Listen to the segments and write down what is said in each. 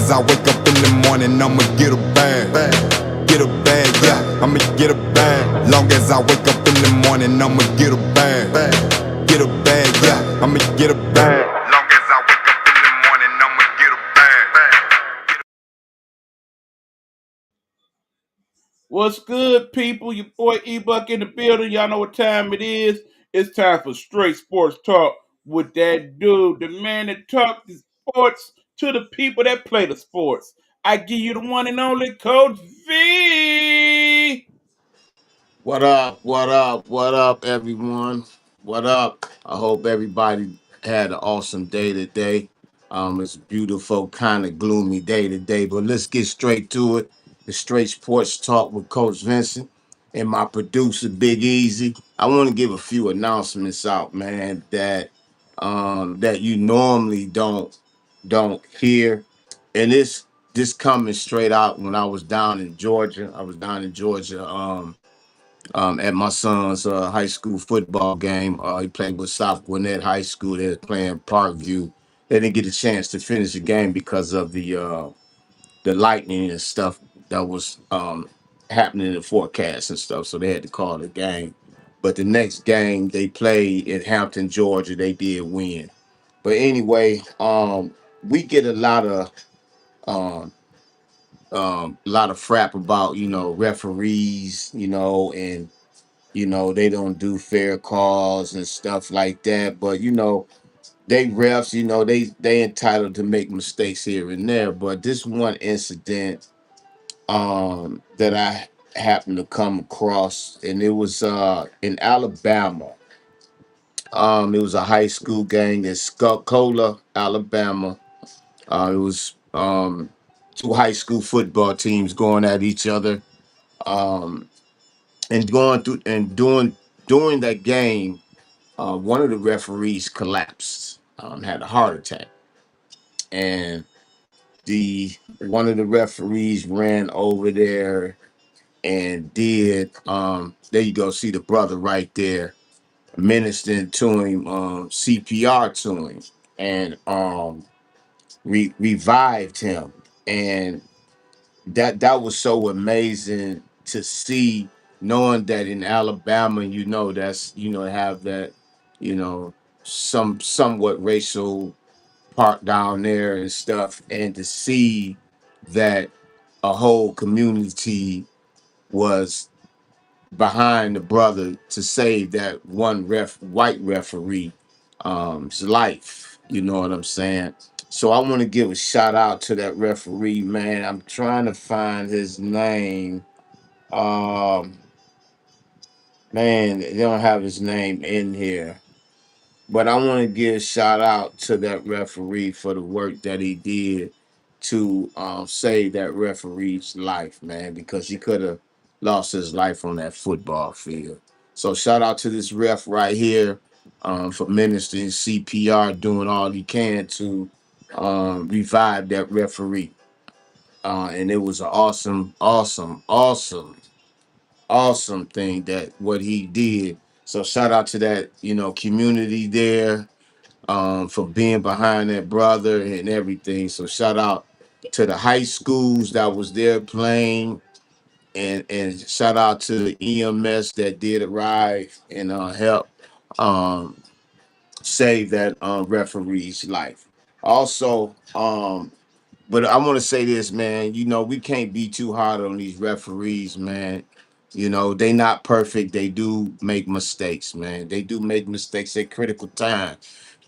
as I wake up in the morning, I'ma get a bag. Get a bag, yeah, I'ma get a bag. Long as I wake up in the morning, I'ma get a bag. Get a bag, yeah, I'ma get a bag. Long as I wake up in the morning, I'ma get a bag. What's good, people? Your boy E-Buck in the building. Y'all know what time it is. It's time for Straight Sports Talk with that dude, the man that talks the sports to the people that play the sports. I give you the one and only Coach V. What up? What up? What up, everyone? What up? I hope everybody had an awesome day today. It's a beautiful, kind of gloomy day today, but let's get straight to it. The Straight Sports Talk with Coach Vincent and my producer Big Easy. I want to give a few announcements out, man, that you normally don't hear, and this coming straight out when I was down in Georgia. I was down in Georgia. At my son's high school football game. He played with South Gwinnett High School. They was playing Parkview. They didn't get a chance to finish the game because of the lightning and stuff that was happening in the forecast and stuff. So they had to call the game. But the next game they played in Hampton, Georgia, they did win. But anyway, we get um, a lot of frap about referees, and they don't do fair calls and stuff like that. But they refs, they entitled to make mistakes here and there. But this one incident that I happened to come across, and it was in Alabama. It was a high school game in Scuccola, Alabama. It was two high school football teams going at each other. Um, and going through and doing during that game, one of the referees collapsed, had a heart attack, and the one of the referees ran over there and did there you go, see the brother right there ministering to him, CPR to him, and revived him, and that was so amazing to see, knowing that in Alabama, that's have that, somewhat racial part down there and stuff, and to see that a whole community was behind the brother to save that one white referee his life. You know what I'm saying? So I want to give a shout out to that referee, man. I'm trying to find his name. Um, Man, they don't have his name in here. But I want to give a shout out to that referee for the work that he did to save that referee's life, man, because he could have lost his life on that football field. So shout out to this ref right here for ministering CPR, doing all he can to revive that referee. And it was an awesome thing that what he did. So shout out to that, community there for being behind that brother and everything. So shout out to the high schools that was there playing, and shout out to the EMS that did arrive and help um, save that referee's life. Also, but I want to say this, man. We can't be too hard on these referees, man. They not perfect. They do make mistakes, man. They do make mistakes at critical time.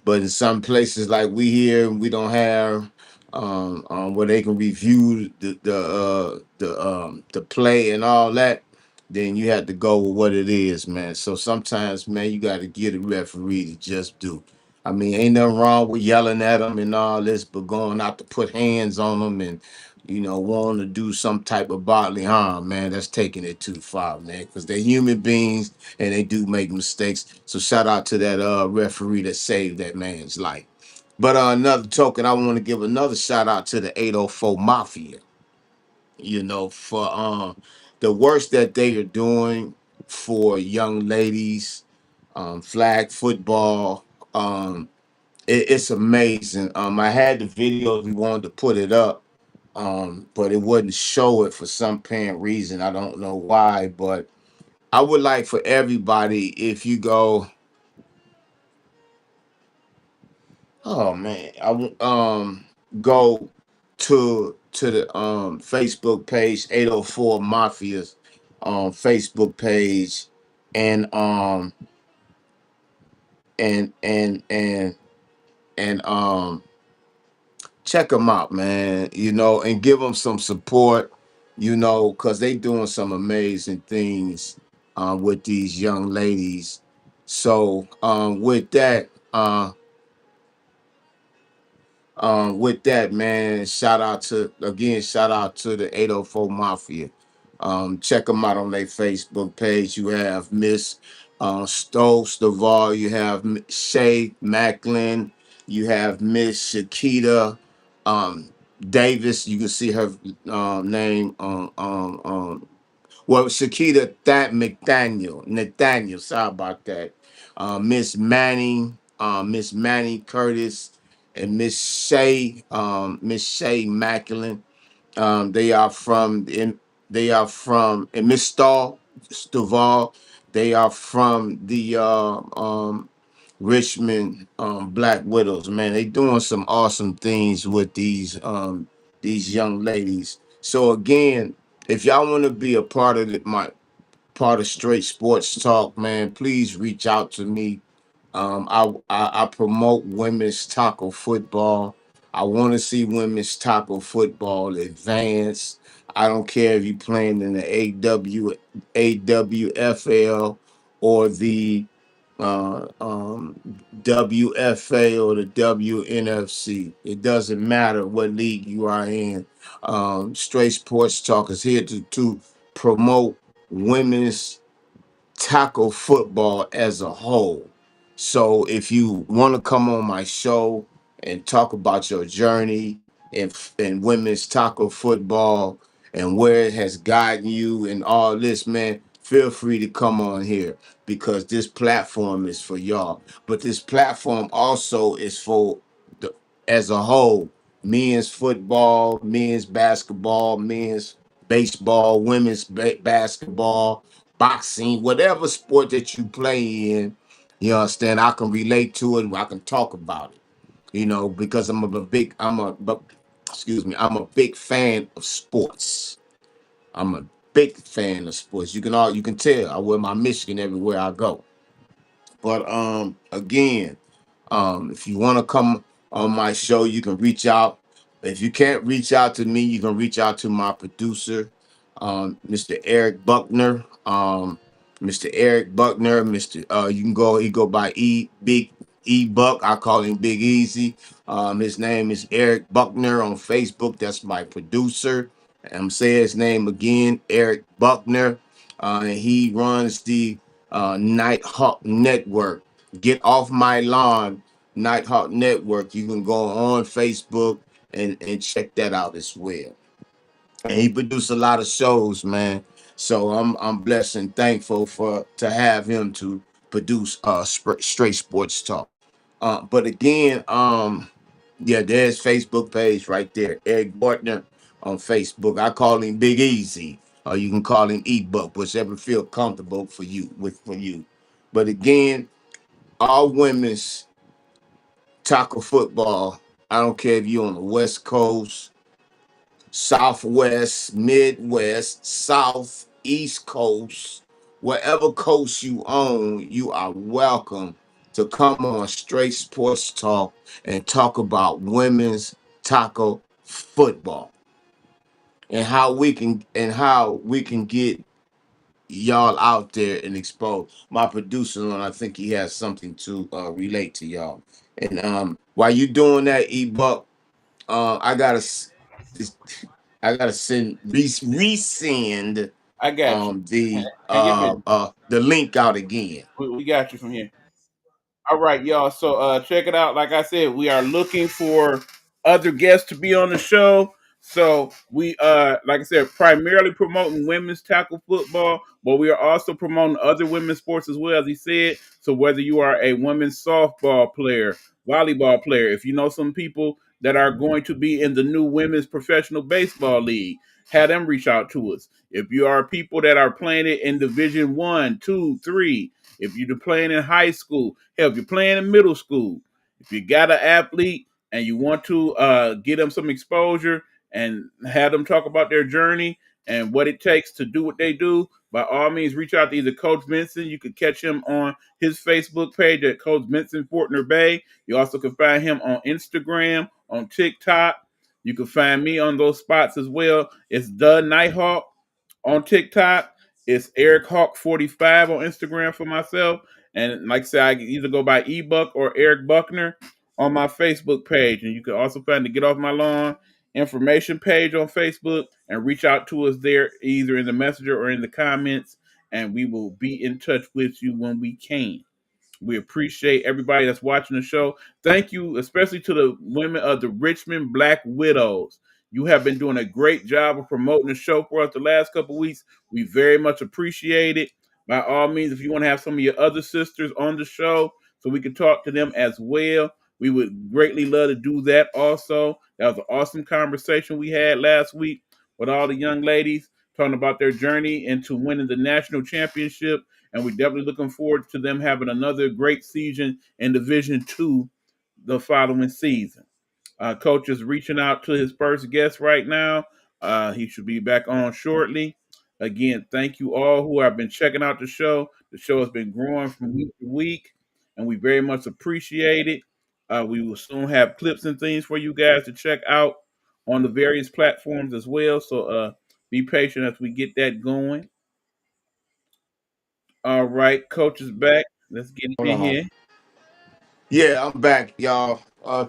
But in some places like we here, we don't have where they can review the play and all that. Then you have to go with what it is, man. So sometimes, man, you got to get a referee to just do. I mean, ain't nothing wrong with yelling at them and all this, but going out to put hands on them and wanting to do some type of bodily harm, man, that's taking it too far, man. Because they're human beings and they do make mistakes. So shout out to that referee that saved that man's life. But another token, I want to give another shout out to the 804 Mafia, for the worst that they are doing for young ladies, flag football. It's amazing. I had the video if we wanted to put it up. but it wouldn't show it for some apparent reason. I don't know why, but I would like for everybody, if you go, oh man, go to the Facebook page 804 Mafia's Facebook page, and and and and and check them out, man. And give them some support. Because they doing some amazing things with these young ladies. So with that, man, shout out to the 804 Mafia. Check them out on their Facebook page. You have Miss Stokes Duval, you have Shay Macklin, you have Miss Shakita um, Davis. You can see her name well, Shakita Nathaniel. Sorry about that. Miss Manning Curtis, and Miss Shay Macklin. They are from in they are from and Miss Stovall. They are from the Richmond Black Widows. Man, they doing some awesome things with these young ladies. So again, if y'all want to be a part of my part of Straight Sports Talk, man, please reach out to me. I promote women's tackle football. I want to see women's tackle football advance. I don't care if you're playing in the AWFL or the WFA or the WNFC. It doesn't matter what league you are in. Straight Sports Talk is here to promote women's tackle football as a whole. So if you want to come on my show and talk about your journey in women's tackle football and where it has gotten you and all this, man, feel free to come on here, because this platform is for y'all. But this platform also is for the as a whole, men's football, men's basketball, men's baseball, women's basketball, boxing, whatever sport that you play in, you understand, I can relate to it and I can talk about it, because I'm a big fan of sports. I'm a big fan of sports. You can tell I wear my Michigan everywhere I go. But again, if you want to come on my show, you can reach out. If you can't reach out to me, you can reach out to my producer, Mr. Eric Buckner. Mr. Eric Buckner, Mr. You can go. He go by Big E Buck. I call him Big Easy. His name is Eric Buckner on Facebook. That's my producer. I'm saying his name again, Eric Buckner. And he runs the Nighthawk Network. Get Off My Lawn Nighthawk Network. You can go on Facebook and check that out as well. And he produced a lot of shows, man. So I'm blessed and thankful for to have him to produce Straight Sports Talk. But again, yeah, there's Facebook page right there, Eric Bartner on Facebook. I call him Big Easy, or you can call him E-Buck, whichever feel comfortable for you. But again, all women's tackle football. I don't care if you're on the West Coast, Southwest, Midwest, South, East Coast, wherever coast you own, you are welcome to come on Straight Sports Talk and talk about women's tackle football and how we can get y'all out there and expose. My producer, and I think he has something to relate to y'all. And while you doing that, E-Buck, I gotta this- I gotta resend I got you. Hang your business. the link out again. We got you from here. All right, y'all. So check it out. Like I said, we are looking for other guests to be on the show. So we like I said, primarily promoting women's tackle football, but we are also promoting other women's sports as well, as he said. So whether you are a women's softball player, volleyball player, if you know some people that are going to be in the new women's professional baseball league. Have them reach out to us. If you are people that are playing it in Division 1, 2, 3, if you're playing in high school, hell, if you're playing in middle school, if you got an athlete and you want to get them some exposure and have them talk about their journey and what it takes to do what they do, by all means, reach out to either Coach Vincent. You can catch him on his Facebook page at Coach Vincent Fortner Bay. You also can find him on Instagram, on TikTok. You can find me on those spots as well. It's The Nighthawk on TikTok. It's Eric Hawk 45 on Instagram for myself. And like I said, I can either go by eBuck or Eric Buckner on my Facebook page. And you can also find the Get Off My Lawn information page on Facebook and reach out to us there either in the messenger or in the comments. And we will be in touch with you when we can. We appreciate everybody that's watching the show. Thank you, especially to the women of the Richmond Black Widows. You have been doing a great job of promoting the show for us the last couple of weeks. We very much appreciate it. By all means, if you want to have some of your other sisters on the show so we can talk to them as well, we would greatly love to do that also. That was an awesome conversation we had last week with all the young ladies talking about their journey into winning the national championship, and we're definitely looking forward to them having another great season in Division Two the following season. Coach is reaching out to his first guest right now. He should be back on shortly. Again, thank you all who have been checking out the show. The show has been growing from week to week, and we very much appreciate it. We will soon have clips and things for you guys to check out on the various platforms as well. So be patient as we get that going. All right, coach is back. Let's get him Hold in on. here. Yeah, I'm back, y'all.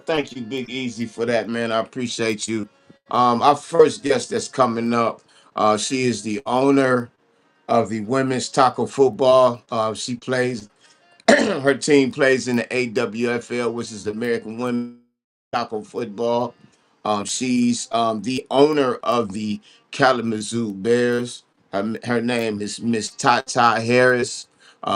Thank you, Big Easy, for that, man. I appreciate you. Our first guest that's coming up, she is the owner of the women's taco football. She plays her team plays in the AWFL, which is the American Women's Tackle Football. She's the owner of the Kalamazoo Bears. Her name is Miss Tata Harris.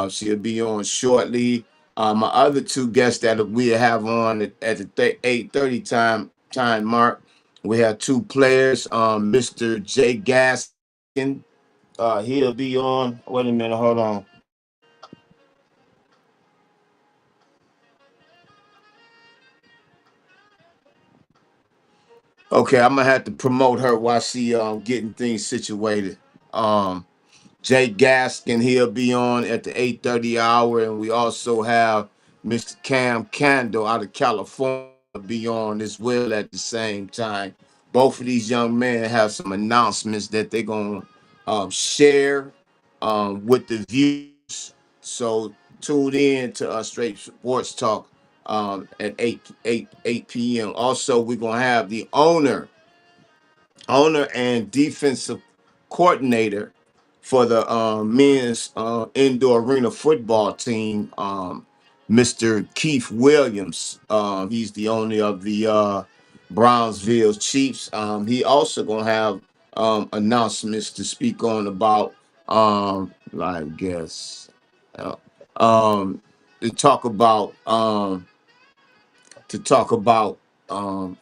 She'll be on shortly. My other two guests that we have on at the 8:30 time mark. We have two players. Mr. Jay Gaskin. He'll be on. Wait a minute. Hold on. Okay, I'm gonna have to promote her while she getting things situated. Um, Jay Gaskin, he'll be on at the 8:30 hour, and we also have Mr. Cam Candle out of California be on as well at the same time. Both of these young men have some announcements that they're gonna share with the viewers. So tune in to Straight Sports Talk at 8 p.m. Also, we're gonna have the owner and defensive coordinator for the men's indoor arena football team, Mr. Keith Williams. He's the owner of the Brownsville Chiefs. He also gonna have announcements to speak on about I guess uh, um, to talk about to talk about um,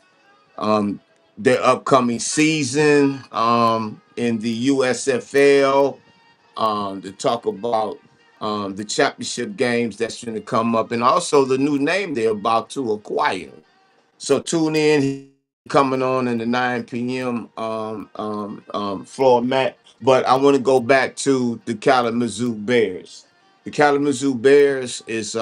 um, their upcoming season in the USFL, to talk about the championship games that's going to come up, and also the new name they're about to acquire. So tune in, coming on in the 9 p.m. Format. But I want to go back to the Kalamazoo Bears. The Kalamazoo Bears is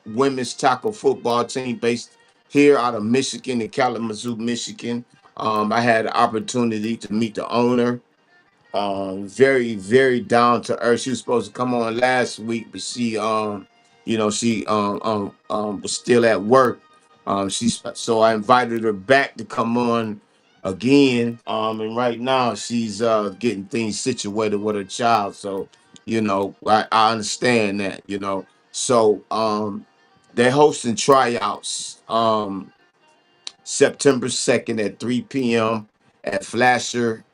women's tackle football team based here out of Michigan, in Kalamazoo, Michigan. I had the opportunity to meet the owner. Very, very down to earth. She was supposed to come on last week, but she was still at work. So I invited her back to come on again. And right now she's getting things situated with her child. So, I understand that, So they're hosting tryouts. September 2nd at 3 p.m. at Flasher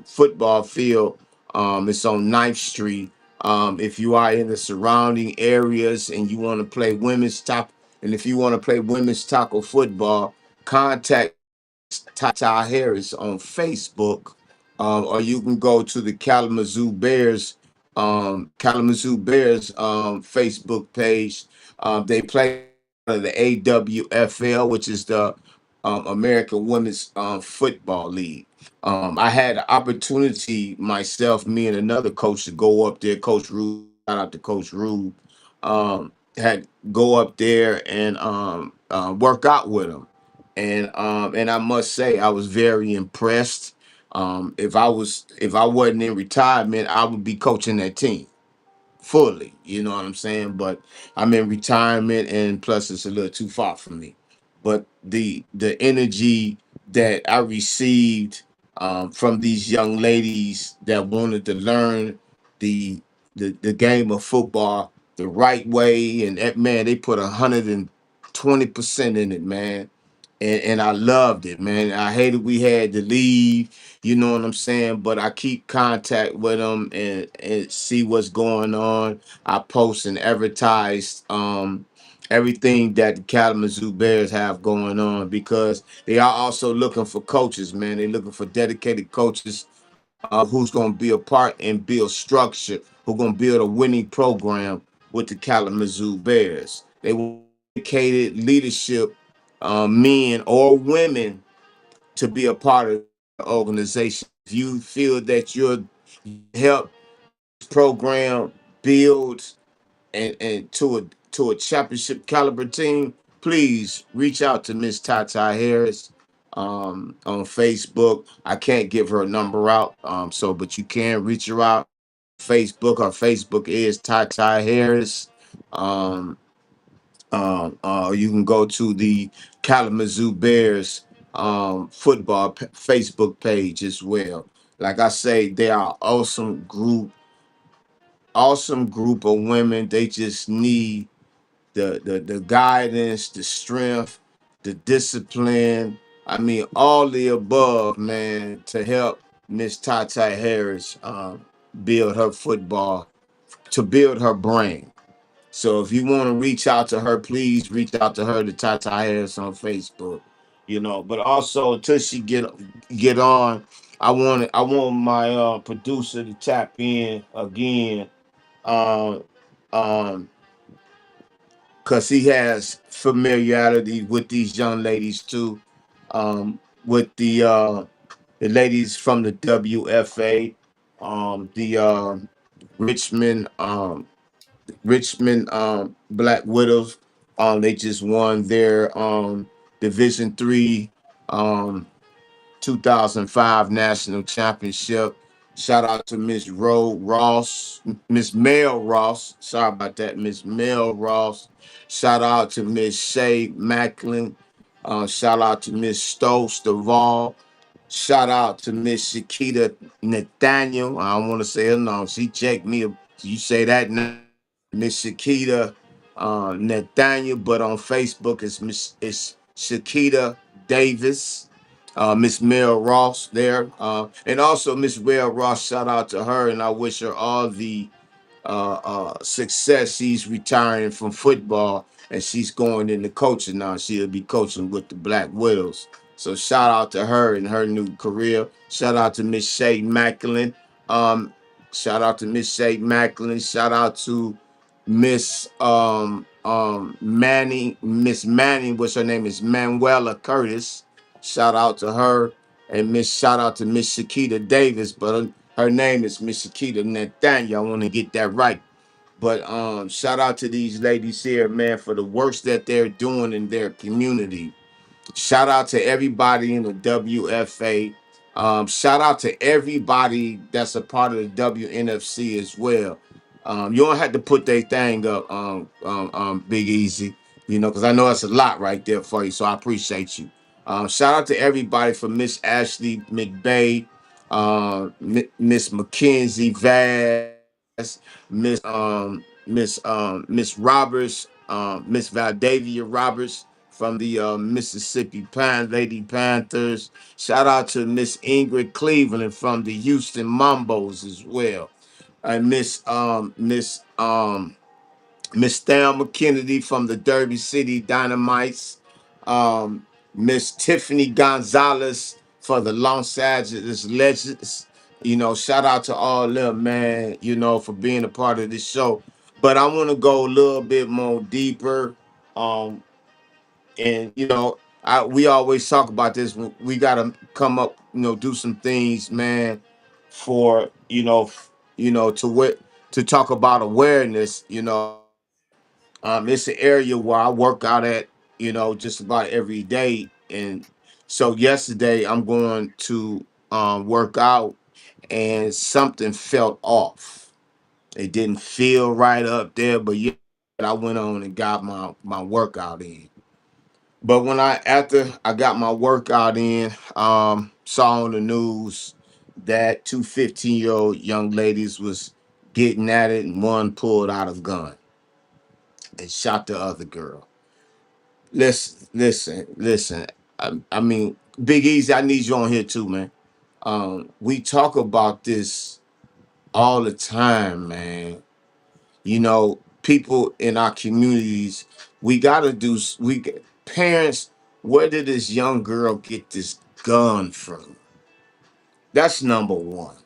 Football Field. It's on 9th Street. If you are in the surrounding areas and you want to play women's top, and if you want to play women's tackle football, contact Tata Harris on Facebook, or you can go to the Kalamazoo Bears Facebook page. They play the AWFL, which is the American Women's Football League. I had the opportunity myself, me and another coach, to go up there. Coach Rube, shout out to Coach Rube. Had go up there and work out with them, and I must say I was very impressed. If I wasn't in retirement, I would be coaching that team fully. You know what I'm saying? But I'm in retirement, and plus it's a little too far from me. But the energy that I received from these young ladies that wanted to learn the the game of football the right way, and man, they put 120% in it, man. And I loved it, man. I hated we had to leave, you know what I'm saying? But I keep contact with them and see what's going on. I post and advertise everything that the Kalamazoo Bears have going on, because they are also looking for coaches, man. They're looking for dedicated coaches who's going to be a part and build structure, who's going to build a winning program with the Kalamazoo Bears. They want dedicated leadership, men or women, to be a part of the organization. If you feel that you're help program build and to a championship caliber team, please reach out to Miss Tata Harris on Facebook. I can't give her number out, so but you can reach her out. Facebook. Her Facebook is Tata Harris. Um, you can go to the Kalamazoo Bears football Facebook page as well. Like I say, they are awesome group of women. They just need the guidance, the strength, the discipline. I mean, all the above, man, to help Miss Tata Harris build her football, to build her brain. So if you want to reach out to her, please reach out to her, to Tata Harris on Facebook. You know, but also until she get on, I want my producer to tap in again. Um, um, because he has familiarity with these young ladies too, with the ladies from the WFA, the Richmond Richmond Black Widows. They just won their Division 3 um, 2005 national championship. Shout out to Miss Ross, Miss Mel Ross. Sorry about that, Miss Mel Ross. Shout out to Miss Shay Macklin. Shout out to Miss Stowe Stovall. Shout out to Miss Shakita Nathaniel. I don't want to say her name. She checked me. You say that now, Miss Shakita Nathaniel, but on Facebook it's Shakita Davis. Miss Mel Ross there, and also Miss Mel Ross. Shout out to her, and I wish her all the success. She's retiring from football and she's going into coaching now. She'll be coaching with the Black Widows. So shout out to her and her new career. Shout out to Miss Shay Macklin. Um, shout out to Miss Shay Macklin. Shout out to Miss Manning. Miss Manning, what's her name, is Manuela Curtis. Shout out to her. And shout out to Miss Shakita Davis, but her name is Miss Shakita Nathaniel. I want to get that right. But shout out to these ladies here, man, for the works that they're doing in their community. Shout out to everybody in the WFA. Shout out to everybody that's a part of the WNFC as well. You don't have to put their thing up, Big Easy, you know, because I know that's a lot right there for you. So I appreciate you. Shout out to everybody from Miss Ashley McBay, Miss Mackenzie Vaz, Miss Roberts, Miss Valdavia Roberts from the Mississippi Lady Panthers. Shout out to Miss Ingrid Cleveland from the Houston Mambos as well. And Miss Thelma Kennedy from the Derby City Dynamites. Miss Tiffany Gonzalez for the Los Angeles Legends. Shout out to all them, man, for being a part of this show. But I want to go a little bit more deeper. Um, and we always talk about this. We gotta come up, do some things, man, for to talk about awareness. It's an area where I work out at, just about every day. And so yesterday I'm going to work out, and something felt off. It didn't feel right up there, but yeah, I went on and got my workout in. But after I got my workout in, saw on the news that 2 15-year-old young ladies was getting at it, and one pulled out a gun and shot the other girl. Listen. I mean, Big Easy, I need you on here too, man. We talk about this all the time, man. People in our communities, we gotta do. Parents, where did this young girl get this gun from? That's number one.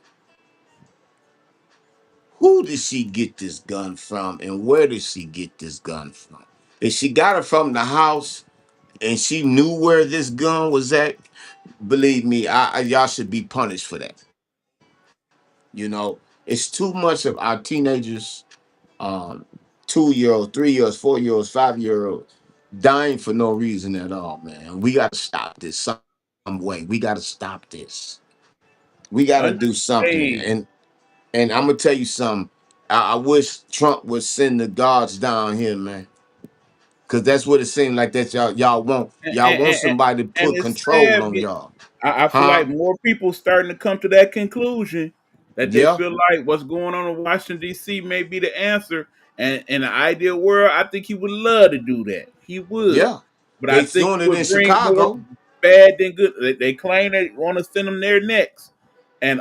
Who did she get this gun from, and where did she get this gun from? If she got it from the house and she knew where this gun was at, believe me, y'all should be punished for that. It's too much of our teenagers, um, 2 year olds, 3 years, 4 years, 5 year olds, dying for no reason at all, man. We got to stop this some way. We got to stop this. We got to do something. Understand. And I'm gonna tell you something. I wish Trump would send the guards down here, man. Cause that's what it seems like that y'all want. And, Y'all and, want and, somebody to and put it's control sad. on y'all. I feel Huh? like more people starting to come to that conclusion that they Yeah, feel like what's going on in Washington D.C. may be the answer. And in an ideal world, I think he would love to do that. He would, yeah. but I They think doing it it in would bring more Chicago. bad than good. They claim they want to send them there next, and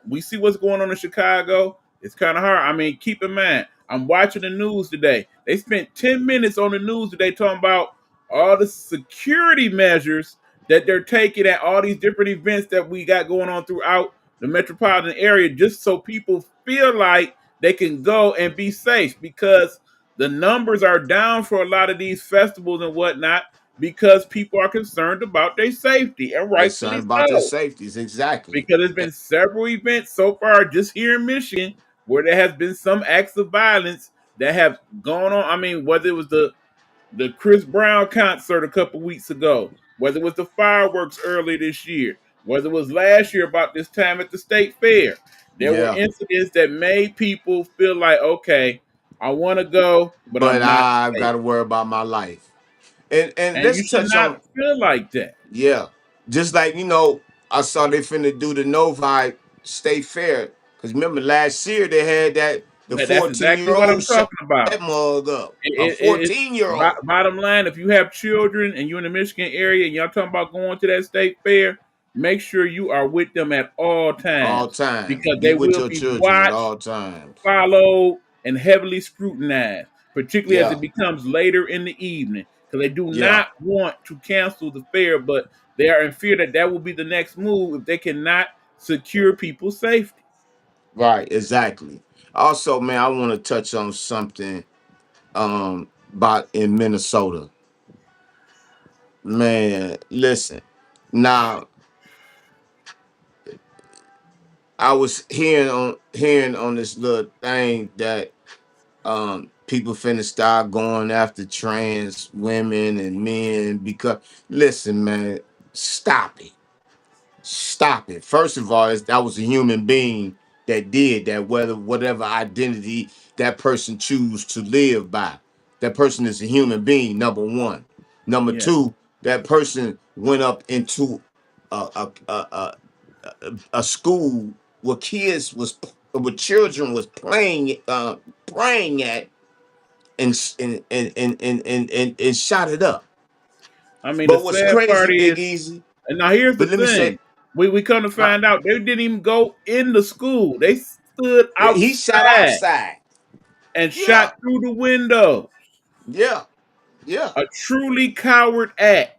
we see what's going on in Chicago. It's kind of hard. I mean, keep in mind, I'm watching the news today. They spent 10 minutes on the news today talking about all the security measures that they're taking at all these different events that we got going on throughout the metropolitan area, just so people feel like they can go and be safe, because the numbers are down for a lot of these festivals and whatnot, because people are concerned about their safety, and They rightfully concerned about their so, safeties, exactly. because there's been several events so far just here in Michigan where there has been some acts of violence that have gone on. I mean, whether it was the Chris Brown concert a couple weeks ago, whether it was the fireworks earlier this year, whether it was last year about this time at the state fair, there were Yeah. incidents that made people feel like, okay, I want to go, but But I'm not I've safe. got to worry about my life. And And you let's should touch not on, feel like that. yeah. Just like, I saw they finna do the Novi State Fair. Cause remember last year they had the That's 14 exactly year what I'm old shot talking about. that mug up. A It's 14-year-old. bottom line. If you have children and you're in the Michigan area and y'all talking about going to that state fair, make sure you are with them at all All times, times. because they Get with will your be children at watched, all times. followed, and heavily scrutinized, particularly as Yeah. it becomes later in the evening, because they do Yeah. not want to cancel the fair, but they are in fear that that will be the next move if they cannot secure people's safety. Right, exactly. Also, man, I want to touch on something about in Minnesota. Man, listen. Now, I was hearing on this little thing that people finna start going after trans women and men because listen, man, stop it. Stop it. First of all, that was a human being that did that, whether whatever identity that person choose to live by. That person is a human being, number one. Number Yeah. two, that person went up into a school where kids was where children was praying at and shot it up. I mean, the But what's sad crazy, part Big is, Easy, and now here's the but let me say, thing: we come to huh, find out they didn't even go in the school; they stood he shot outside outside. and Yeah, shot through the window. yeah, yeah, A truly coward act.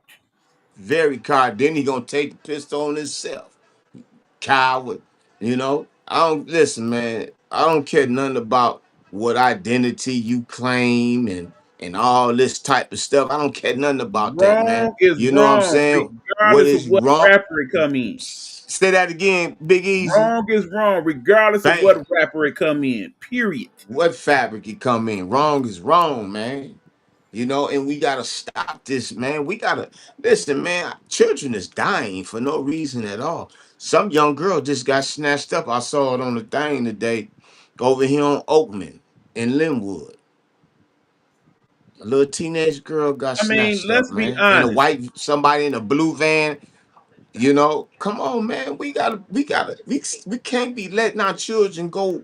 Very coward. Then he gonna take the pistol on himself. Coward. You know? I don't listen, man. I don't care nothing about what identity you claim and all this type of stuff. I don't care nothing about that, man. Wrong is You know what I'm wrong, saying? What regardless of is what wrong? rapper it come in. Say that again, Big Easy. Wrong is wrong, regardless of Bam. what rapper it come in. Period. What fabric you come in? Wrong is wrong, man. You know, and we gotta stop this, man. We gotta listen, man. Children is dying for no reason at all. Some young girl just got snatched up. I saw it on the thing today over here on Oakman in Linwood. A little teenage girl got I mean, snatched up, let's be man. In a honest. white, somebody in a blue van. You know, come on, man. We can't be letting our children go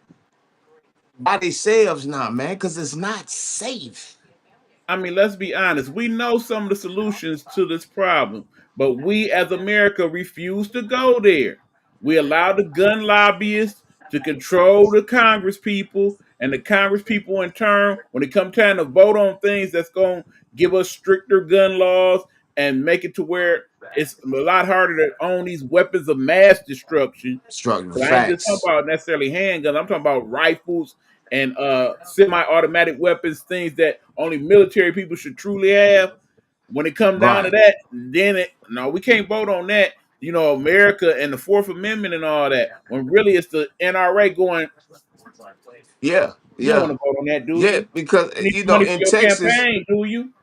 by themselves now, man, because it's not safe. I mean, let's be honest. We know some of the solutions to this problem, but we as America refuse to go there. We allow the gun lobbyists to control the Congress people, and the Congress people, in turn, when it comes time to vote on things that's going to give us stricter gun laws and make it to where it's a lot harder to own these weapons of mass destruction. Struck But I ain't just talking facts. about necessarily handguns. I'm talking about rifles and semi-automatic weapons, things that only military people should truly have. When it comes down to Right. that, then no, we can't vote on that. You know, America and the Fourth Amendment and all that. When really it's the NRA going, Yeah, you don't want yeah, to vote on that, do yeah. you? Because You need you the know, money for in your Texas, campaign, do you?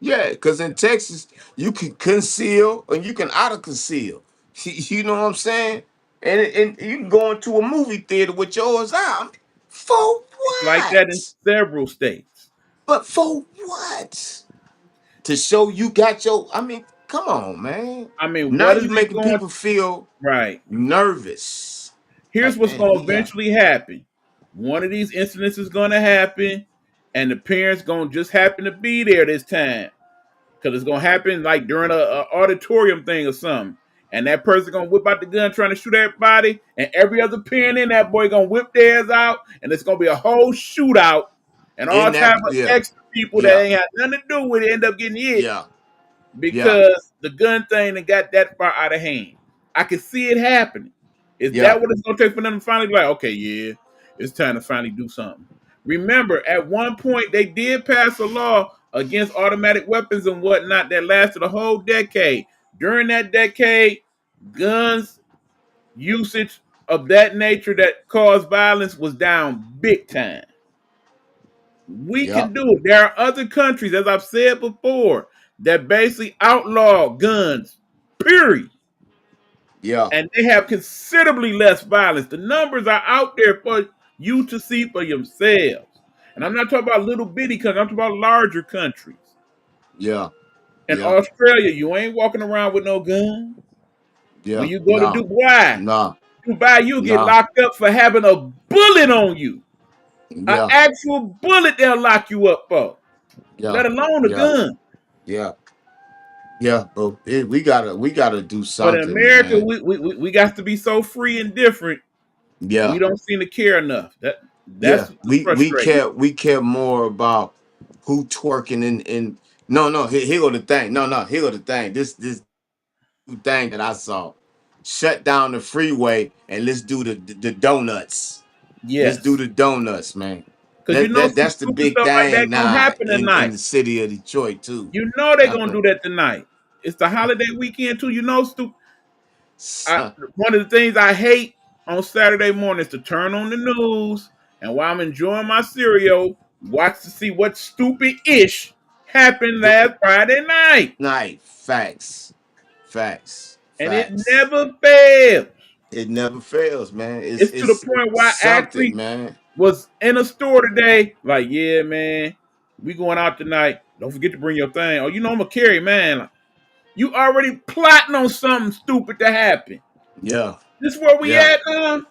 yeah, because in Texas you can conceal and you can out of conceal. You know what I'm saying? And you can go into a movie theater with yours out. For It's like that in what? several states. But for what? To show you got your. I mean, come on, man. I mean, Now what is you it making going people feel right? nervous. Here's Like, what's man, going we to got. eventually happen. One of these incidents is going to happen, and the parents going to just happen to be there this time because it's going to happen like during a auditorium thing or something. And that person going to whip out the gun trying to shoot everybody, and every other parent in that boy going to whip theirs out, and it's going to be a whole shootout, and all In type that, of yeah, extra people that yeah, ain't had nothing to do with it end up getting hit yeah, yeah, because the gun thing that got that far out of hand. I can see it happening. Is yeah, that what it's going to take for them to finally be like, okay, yeah, it's time to finally do something? Remember, at one point they did pass a law against automatic weapons and whatnot that lasted a whole decade. During that decade, guns usage of that nature that caused violence was down big time. We yeah, can do it. There are other countries, as I've said before, that basically outlaw guns, period. yeah, And they have considerably less violence. The numbers are out there for you to see for yourselves. And I'm not talking about little bitty countries, I'm talking about larger countries. yeah, In yeah, Australia, you ain't walking around with no gun. When yeah. you go to No, Dubai, no, Dubai, you'll get no, locked up for having a bullet on you. An yeah, actual bullet they'll lock you up for, yeah, let alone a yeah, gun. yeah, yeah. But we gotta do But in something, America, man. we got to be so free and different. We Yeah, don't seem to care enough. yeah. That's We frustrating. care more about who twerking in. No, no. Here go the thing. No, no. Here go the thing. This thing that I saw. Shut down the freeway and let's do the donuts. Let's do Yes, the donuts, man. because you know some That's the stupid big stuff like that thing gonna now happen in tonight. the city of Detroit too. You know they're gonna do that tonight. It's the holiday weekend too. You know, one of the things I hate on Saturday morning is to turn on the news and while I'm enjoying my cereal, watch to see what stupid ish happened Do- last Friday night, night facts, facts, and it facts. never fails. It never fails, man. It's to the It's point where I something, actually man. was in a store today, like, yeah, man, we going out tonight. Don't forget to bring your thing. Oh, you know I'm gonna carry, man. Like, you already plotting on something stupid to happen. Yeah, This is where we yeah, at now.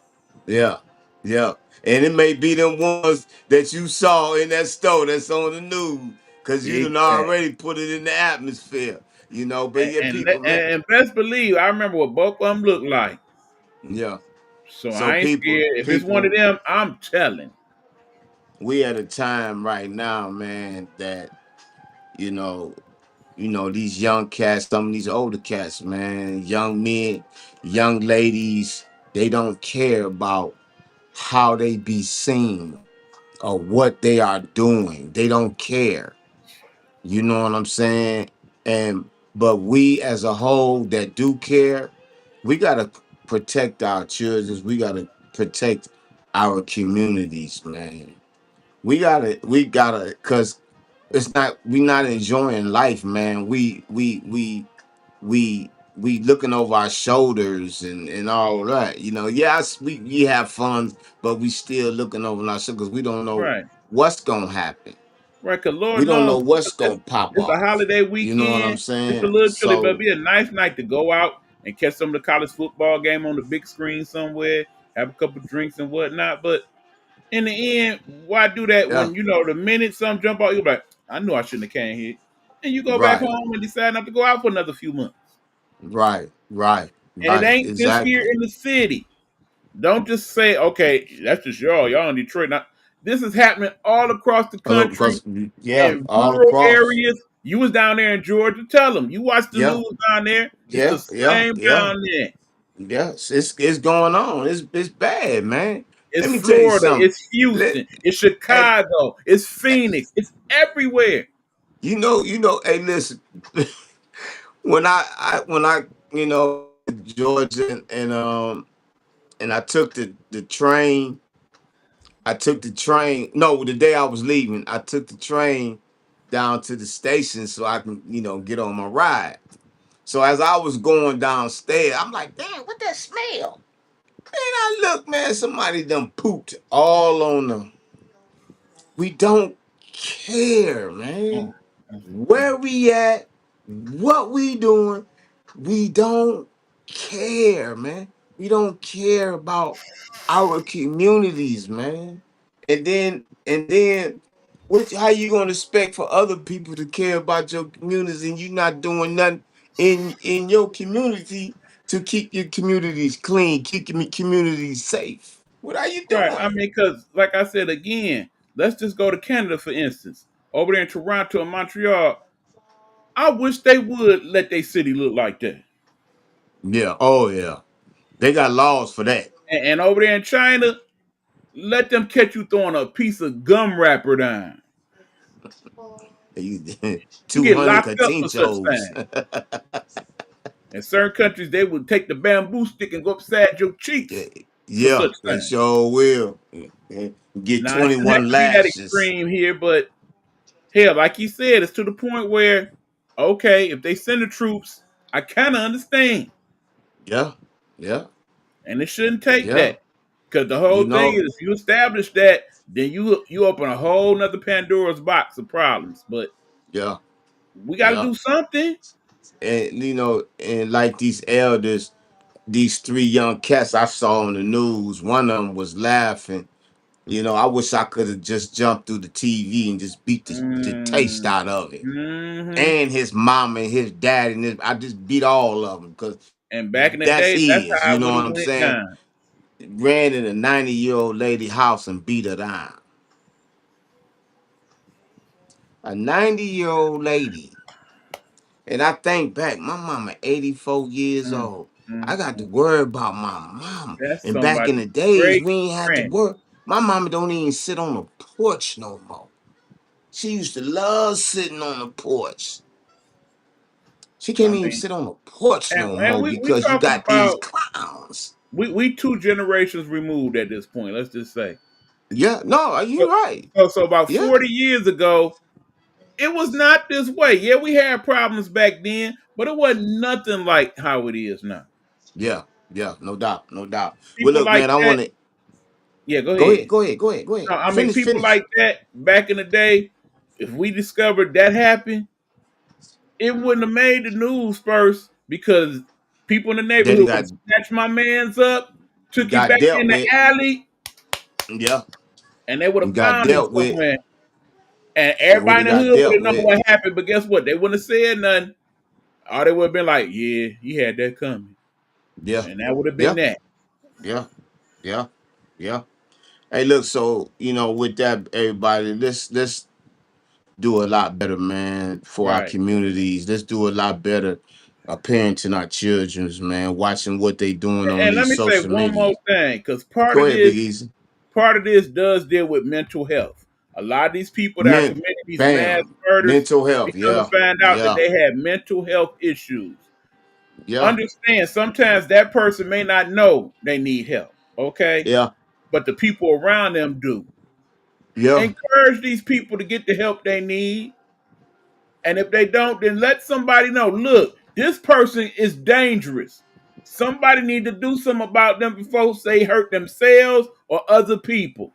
yeah, yeah. And it may be them ones that you saw in that store that's on the news, cause you done Exactly. already put it in the atmosphere, you know. But yeah, people, man, And best believe, I remember what both of them looked like. yeah. So So I ain't scared. If it's one of people, them, I'm telling. we at a time right now, man, that you know these young cats, some of these older cats, man, young men, young ladies, they don't care about how they be seen or what they are doing. They don't care. You know what I'm saying? And but we as a whole that do care, we gotta protect our children. We gotta protect our communities, man. We gotta, cause it's not we not enjoying life, man. We looking over our shoulders and all that. Yes, we have fun, but we still looking over our shoulders. We don't know Right. what's gonna happen. Right, cause We Lord don't knows know what's it's, gonna pop it's a off. holiday You know what I'm weekend. It's a saying? little chilly, but it'll So be a nice night to go out and catch some of the college football game on the big screen somewhere, have a couple drinks and whatnot. But in the end, why do that yeah, when the minute some jump out, you're like, I knew I shouldn't have came here. And you go back right, home and decide not to go out for another few months. right, right, And it right, ain't just here exactly. in the city. Don't just say, okay, that's just y'all in Detroit. Now, this is happening all across the country Because yeah, in all rural across. areas. You was down there in Georgia. Tell them you watch the Yeah, news down there. It's the yeah, yeah, same yeah. down there. Yes, it's going on. It's bad, man. It's Let me tell you Florida. something. It's Let Houston. It's hey, Chicago. It's Phoenix. It's everywhere. hey, listen. When I went to Georgia and I took the train. I took the train. No, the day I was leaving, I took the train down to the station so I can, get on my ride. So as I was going downstairs, I'm like, damn, what that smell? Man, I look, man, somebody done pooped all on them. We don't care, Mm, man. mm, mm. Where we at, what we doing, we don't care, man. We don't care about our communities, man. And then how you gonna expect for other people to care about your communities and you not doing nothing in your community to keep your communities clean, keep your communities safe? What are you Right. I doing? mean, because like I said again, let's just go to Canada for instance. Over there in Toronto and Montreal, I wish they would let their city look like that. Yeah, oh yeah. They got laws for that. And over there in China, let them catch you throwing a piece of gum wrapper down. You You get 200 locked up for such catinchos. things. In certain countries, they would take the bamboo stick and go upside your cheeks for Yeah, such they things. sure will. Get Now, it shouldn't have 21 to be that lashes. extreme here, but hell, like you said, it's to the point where, okay, if they send the troops, I kind of understand. Yeah, yeah, And it shouldn't take yeah. that. Because the You whole thing know, is, if you establish that, then you open a whole nother Pandora's box of problems. But yeah, we got to yeah. do something. And like these elders, these three young cats I saw on the news, one of them was laughing. I wish I could have just jumped through the TV and just beat the taste Mm, out of it. hmm And his mom and his dad I just beat all of them because And back in the that's day, that's his. how You it know would what have I'm went saying? down. Ran in a 90-year-old lady house and beat her down. A 90-year-old lady. And I think back, my mama 84 years Mm, old. I mm, got to mm. worry about my mama. That's And back in the somebody's days, great we ain't had to granny. work. My mama don't even sit on the porch no more. She used to love sitting on the porch. She I can't even mean, sit on the porch no and more we because you talking got these about clowns. we two generations removed at this point. Let's just say. Yeah, no, So, you right. so about Yeah, 40 years ago, it was not this way. Yeah, we had problems back then, but it wasn't nothing like how it is now. yeah, yeah, no doubt, no doubt. Well, People look, like man, I that. want to Yeah, go go ahead, ahead. go ahead, go ahead, go No, ahead. I mean, Finish, people finish. like that back in the day, if we discovered that happened, it wouldn't have made the news first because people in the Then neighborhood would have snatched my man's up, took him got back dealt in the with. alley, Yeah, and they would have got found him dealt with. somewhere. And It would everybody have in the got hood would dealt have known with. what happened. But guess what? They wouldn't have said nothing. Or they would have been like, yeah, he had that coming. Yeah, And that would have been yeah, that. yeah, yeah, yeah. Hey, look. So with that, everybody, let's do a lot better, man, for our Right. communities. Let's do a lot better parenting our children's, man, watching what they doing on And let these me say social one more media. thing, because Go ahead, Big Easy. part of this does deal with mental health. A lot of these people that are Men, committing these mass bam, murders, mental we health. come to Yeah, find out that yeah, they had mental health issues. yeah, Understand, sometimes that person may not know they need help, okay? yeah, But the people around them do. yeah, Encourage these people to get the help they need. And if they don't, then let somebody know, look, this person is dangerous. Somebody need to do something about them before they hurt themselves or other people.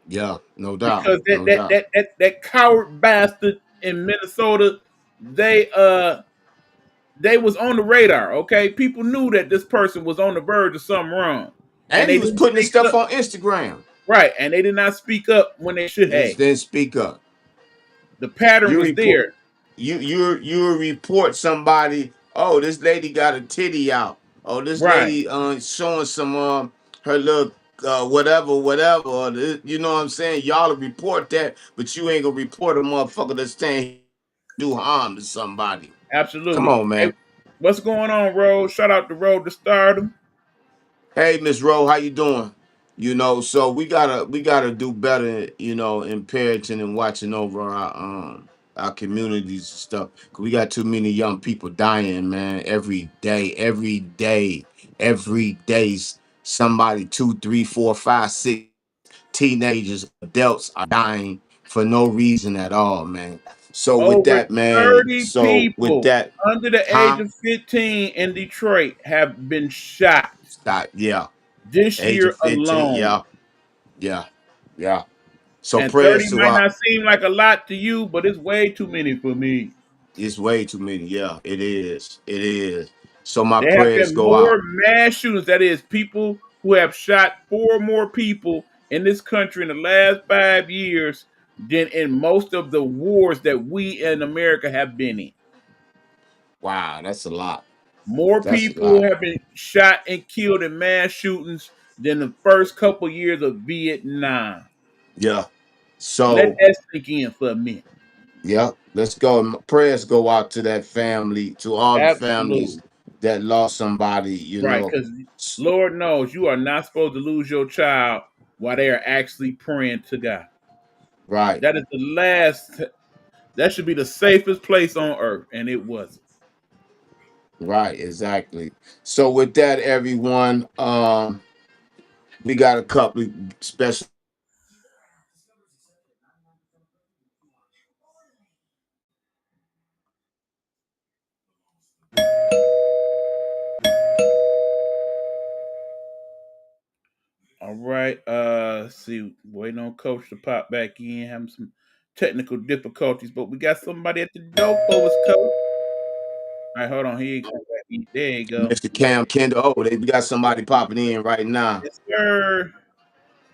yeah. No doubt, Because no doubt. that coward bastard in Minnesota, they was on the radar, okay? People knew that this person was on the verge of something wrong. And And they he was didn't putting his speak stuff up. on Instagram. Right. And they did not speak up when they should have. Then speak up. The pattern You was report. there. You report somebody. Oh, this lady got a titty out. Oh, this Right. lady showing some her little whatever. Or you know what I'm saying? Y'all will report that, but you ain't gonna report a motherfucker that's saying do harm to somebody. Come Absolutely. on, Hey, man. what's going on, Road? Shout out to Road to Stardom. Hey, Miss Rowe, how you doing? You know, so we gotta do better, you know, in parenting and watching over our communities and stuff. 'Cause we got too many young people dying, man, every day. Somebody two, three, four, five, six teenagers, adults are dying for no reason at all, man. So with Over that, man, 30 so with people that, under the age huh? of 15 in Detroit have been shot Stop, yeah. this Age of year 15, alone. yeah, yeah, yeah. So And 30 prayers to might our. not seem like a lot to you, but it's way too many for me. It's way too many. Yeah, it is. It is. So my There have prayers been go more out. mass shootings, that is, people who have shot four more people in this country in the last 5 years than in most of the wars that we in America have been in. Wow, that's a lot. More That's a people lot. have been shot and killed in mass shootings than the first couple years of Vietnam. Yeah. Let So that sink in for a minute. yeah, let's go. My prayers go out to that family, to all the families Absolutely. that lost somebody. You Right. know. Because Lord knows you are not supposed to lose your child while they are actually praying to God. Right. That is the last, that should be the safest place on earth. And it wasn't. Right. Exactly. So with that, everyone, we got a couple of special. All right. Let's see, waiting on Coach to pop back in, having some technical difficulties, but we got somebody at the door for us, Coach. All right, hold on. Here you come back in. There you go. Mr. Cam Kendall. Oh, we got somebody popping in right now. Yes, sir.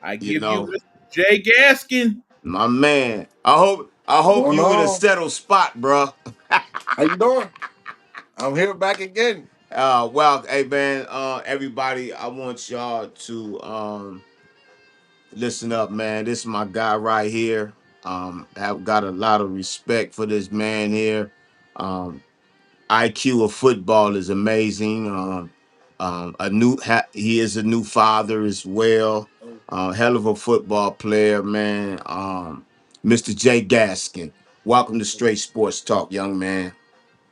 I You give you know. Mr. Jay Gaskin. My man. I hope Going you in a on? settled spot, bro. How you doing? I'm here back again. Well, hey man, everybody, I want y'all to listen up, man. This is my guy right here. I've got a lot of respect for this man here. Um, IQ of football is amazing. He is a new father as well. Oh, Hell of a football player, man. Mr. Jay Gaskin. Welcome to hey, Straight Sports Talk, young man.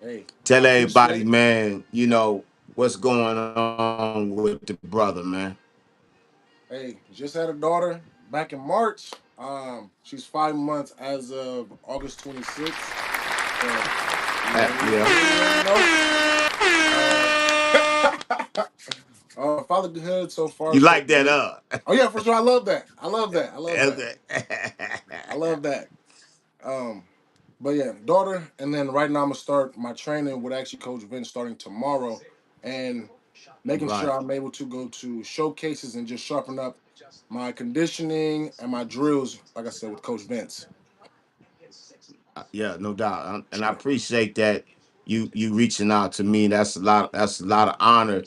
hey, I Tell appreciate everybody, it. man, you know what's going on with the brother, man. Hey, just had a daughter back in March. She's 5 months as of August 26th. So you already Yeah. know. Uh, fatherhood so far You so like that, good. uh? Oh yeah, for sure. I love that. I love that. I love that. Okay. I love that. Um, but yeah, daughter, and then right now I'm gonna start my training with actually Coach Vince starting tomorrow, and making sure Right. I'm able to go to showcases and just sharpen up my conditioning and my drills, like I said, with Coach Vince. Yeah, no doubt. And I So appreciate that you reaching out to me. That's a lot of honor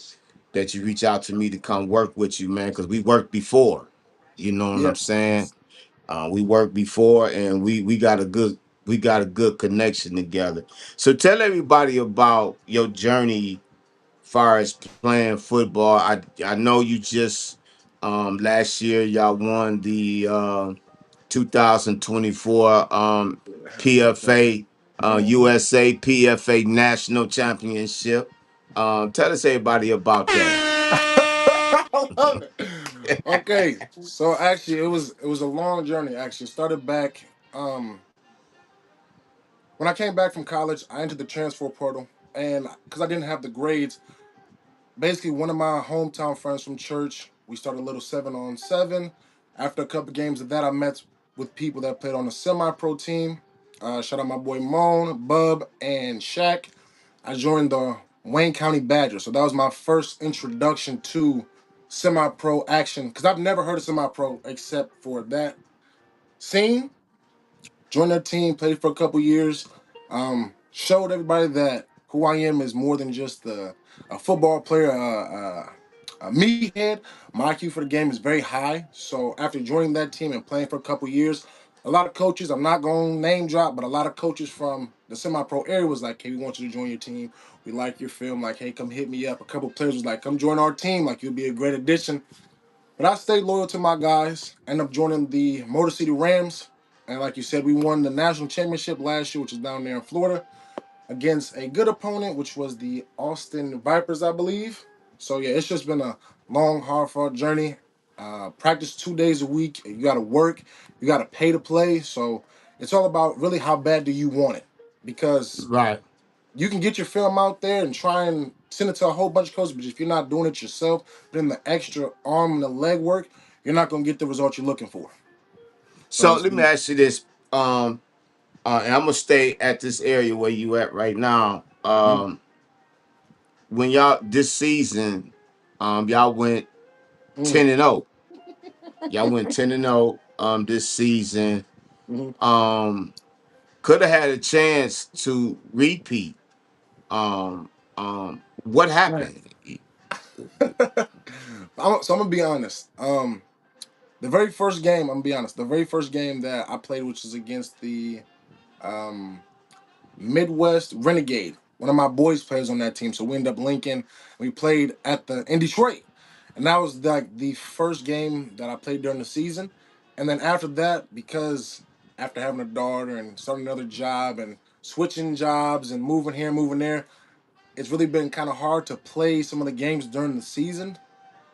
that you reach out to me to come work with you, man, because we worked before. You know what I'm yeah, saying? We worked before, and we got a good connection together. So tell everybody about your journey far as playing football. I know you just last year y'all won the 2024 PFA Mhm. USA PFA National Championship. Tell us everybody about that. I love it. Okay, so actually, it was a long journey. Actually, it started back when I came back from college. I entered the transfer portal, and because I didn't have the grades, basically one of my hometown friends from church, we started a little 7-on-7. After a couple games of that, I met with people that played on a semi-pro team. Shout out my boy Moan, Bub, and Shaq. I joined the Wayne County Badgers. So that was my first introduction to semi-pro action because I've never heard of semi-pro except for that scene. Joined their team, played for a couple years. Showed everybody that who I am is more than just a football player, a meathead. My IQ for the game is very high. So after joining that team and playing for a couple years, a lot of coaches, I'm not going to name drop, but a lot of coaches from the semi-pro area was like, hey, we want you to join your team. We like your film. Like, hey, come hit me up. A couple players was like, come join our team. Like, you'll be a great addition. But I stayed loyal to my guys. Ended up joining the Motor City Rams. And like you said, we won the national championship last year, which is down there in Florida, against a good opponent, which was the Austin Vipers, I believe. So yeah, it's just been a long, hard fought journey. Practice 2 days a week. You got to work. You got to pay to play. So it's all about really how bad do you want it, because Right. you can get your film out there and try and send it to a whole bunch of coaches, but if you're not doing it yourself, putting the extra arm and the leg work, you're not going to get the results you're looking for. So So it's let me ask you this. And I'm gonna stay at this area where you at right now. Mhm. When y'all this season, y'all went Mhm. 10-0. Y'all went 10-0 this season. Mhm. Um, could have had a chance to repeat. What Right. happened? So I'm gonna be honest. The very first game, I'm gonna be honest. The very first game that I played, which was against the um, Midwest Renegade. One of my boys plays on that team, so we ended up linking. We played at the in Detroit, and that was like the first game that I played during the season. And then after that, because after having a daughter and starting another job and switching jobs and moving here, moving there, it's really been kind of hard to play some of the games during the season.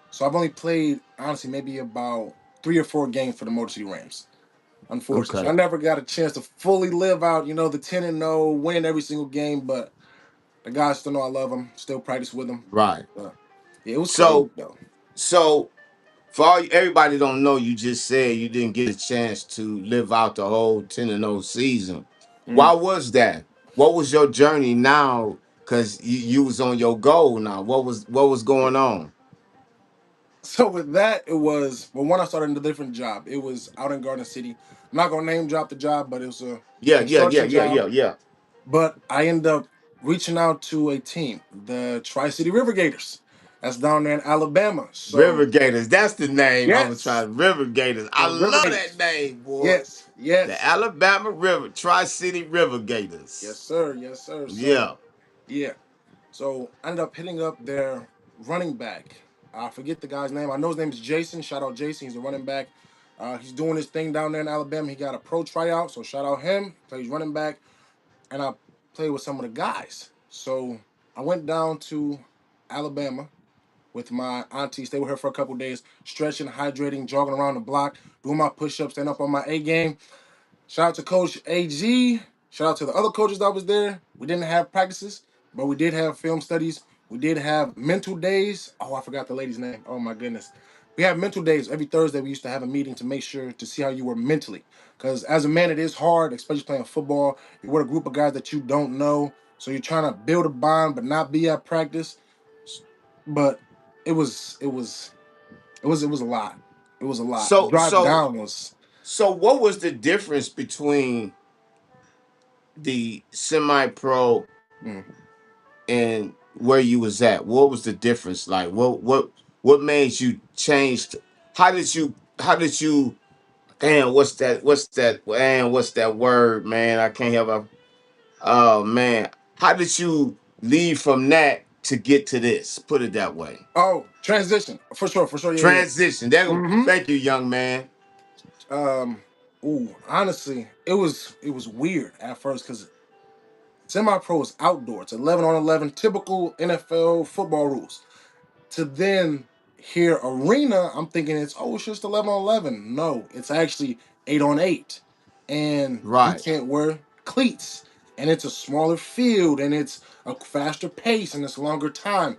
So I've only played honestly maybe about 3 or 4 games for the Motor City Rams, unfortunately. So I Okay, never got a chance to fully live out, the 10-0, win every single game. But the guys still know I love them, still practice with them. right. But yeah, it was crazy So, though. so for everybody don't know, you just said you didn't get a chance to live out the whole 10-0 season. Why Mhm. was that? What was your journey now? Cause you was on your goal now. What was going on? So with that, it was well. When I started in a different job, it was out in Garden City. I'm not gonna name drop the job, but it was a Yeah, yeah, yeah, construction yeah, job. yeah, yeah. But I ended up reaching out to a team, the Tri City River Gators. That's down there in Alabama. River So Gators. That's the name I was yes, trying. River Gators. I the River love that Gators. name, boy. Yes, The yes, Alabama River, Tri-City River yes, Gators. sir, yes, sir. So Yeah. yeah, so I ended up hitting up their running back. I forget the guy's name. I know his name is Jason. Shout out Jason. He's a running back. He's doing his thing down there in Alabama. He got a pro tryout, so shout out him. Plays running back, and I played with some of the guys. So I went down to Alabama with my auntie. Stayed with her for a couple days, stretching, hydrating, jogging around the block, doing my push-ups, staying up on my A game. Shout out to Coach AG. Shout out to the other coaches that was there. We didn't have practices, but we did have film studies. We did have mental days. Oh, I forgot the lady's name. Oh my goodness. We have mental days every Thursday. We used to have a meeting to make sure to see how you were mentally. Because as a man, it is hard, especially playing football. You're with a group of guys that you don't know. So you're trying to build a bond, but not be at practice. But it was a lot. It was a lot. The So drive so down was so what was the difference between the semi-pro mm. and where you was at? What was the difference? Like what made you change? How did you Damn, what's that? What's that? Man, what's that word, man? I can't have a. Oh man, how did you leave from that to get to this? Put it that way. Oh, transition for sure. Yeah, yeah. Transition. There go. Mm-hmm. Thank you, young man. Um, ooh, honestly, it was weird at first because semi-pro is outdoor. It's 11-on-11, typical NFL football rules. To then hear arena, I'm thinking it's just 11-on-11. No, it's actually 8-on-8, and you Right. can't wear cleats, and it's a smaller field, and it's a faster pace, and it's longer time.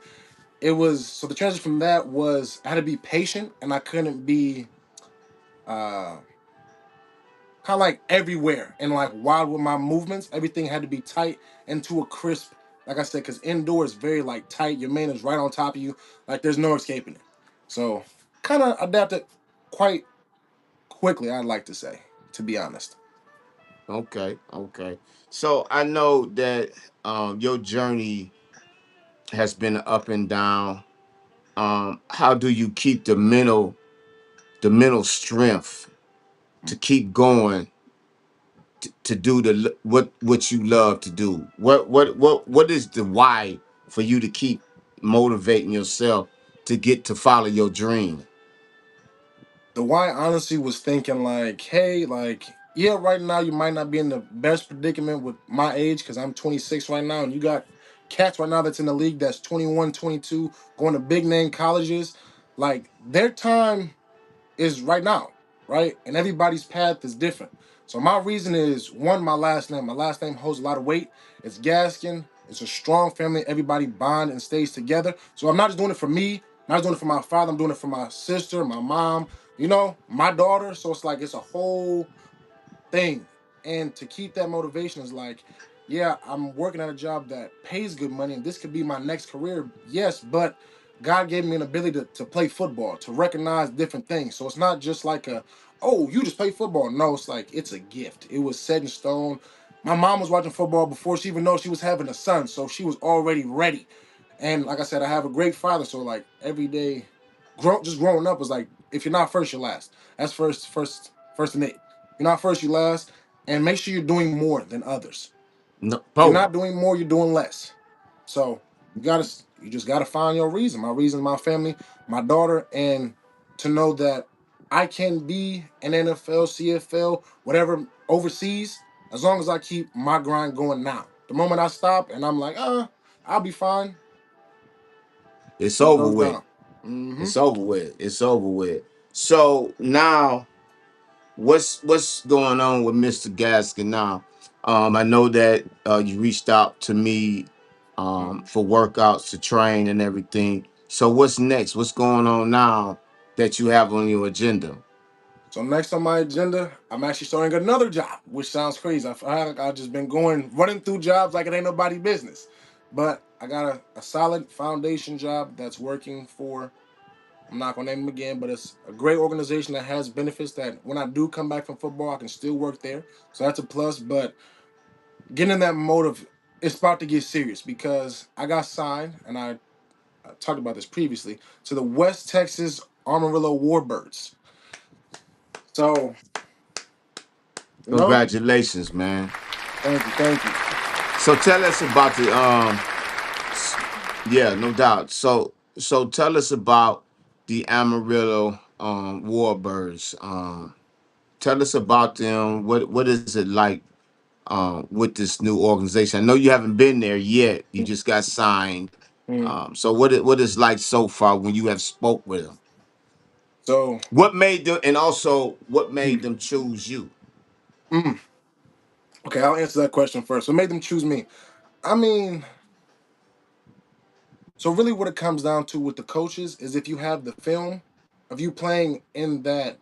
It was so the transition from that was I had to be patient, and I couldn't be uh kind of like everywhere and like wild with my movements. Everything had to be tight and to a crisp. Like I said, because indoor is very like tight. Your man is right on top of you. Like there's no escaping it. So kind of adapted quite quickly. I'd like to say, to be honest. Okay. Okay. So I know that your journey has been up and down. How do you keep the mental strength to keep going to do what you love to do? What is the why for you to keep motivating yourself to get to follow your dream? The why honestly was thinking like, hey, like yeah, right now you might not be in the best predicament with my age because I'm 26 right now, and you got cats right now that's in the league that's 21, 22, going to big name colleges. Like their time is right now, right? And everybody's path is different. So my reason is one, my last name. My last name holds a lot of weight. It's Gaskin. It's a strong family. Everybody bond and stays together. So I'm not just doing it for me. I'm not just doing it for my father. I'm doing it for my sister, my mom, my daughter. So it's like it's a whole thing. And to keep that motivation is like, yeah, I'm working at a job that pays good money and this could be my next career. Yes, but God gave me an ability to play football, to recognize different things. So it's not just like oh, you just play football. No, it's like it's a gift. It was set in stone. My mom was watching football before she even knew she was having a son. So she was already ready. And like I said, I have a great father. So like every day, just growing up was like, if you're not first, you're last. That's first and eight. You're not first, you last, and make sure you're doing more than others. No, If you're Bo. not doing more, you're doing less. So you just gotta find your reason. My reason, my family, my daughter, and to know that I can be an NFL, CFL, whatever overseas, as long as I keep my grind going now. The moment I stop and I'm like, I'll be fine. It's It over goes with. down. Mm-hmm. It's over with. It's over with. So now, what's going on with Mr. Gaskin now? I know that you reached out to me Mm-hmm. for workouts to train and everything. So what's next? What's going on now that you have on your agenda? So next on my agenda, I'm actually starting another job, which sounds crazy. I've just been running through jobs like it ain't nobody business. But I got a solid foundation job that's working for, I'm not gonna name them again, but it's a great organization that has benefits that when I do come back from football, I can still work there. So that's a plus. But getting in that mode of it's about to get serious because I got signed, and I talked about this previously, to the West Texas Amarillo Warbirds. So, you know, Congratulations, man. thank you, thank you. So tell us about the yeah, no doubt. So tell us about the Amarillo Warbirds. Tell us about them. What is it like with this new organization? I know you haven't been there yet. You just got signed. Mm. So what is like so far when you have spoke with them? So, What made them, and also what made mm, them choose you? mm. Okay, I'll answer that question first. What made them choose me? I mean, so really what it comes down to with the coaches is if you have the film of you playing in that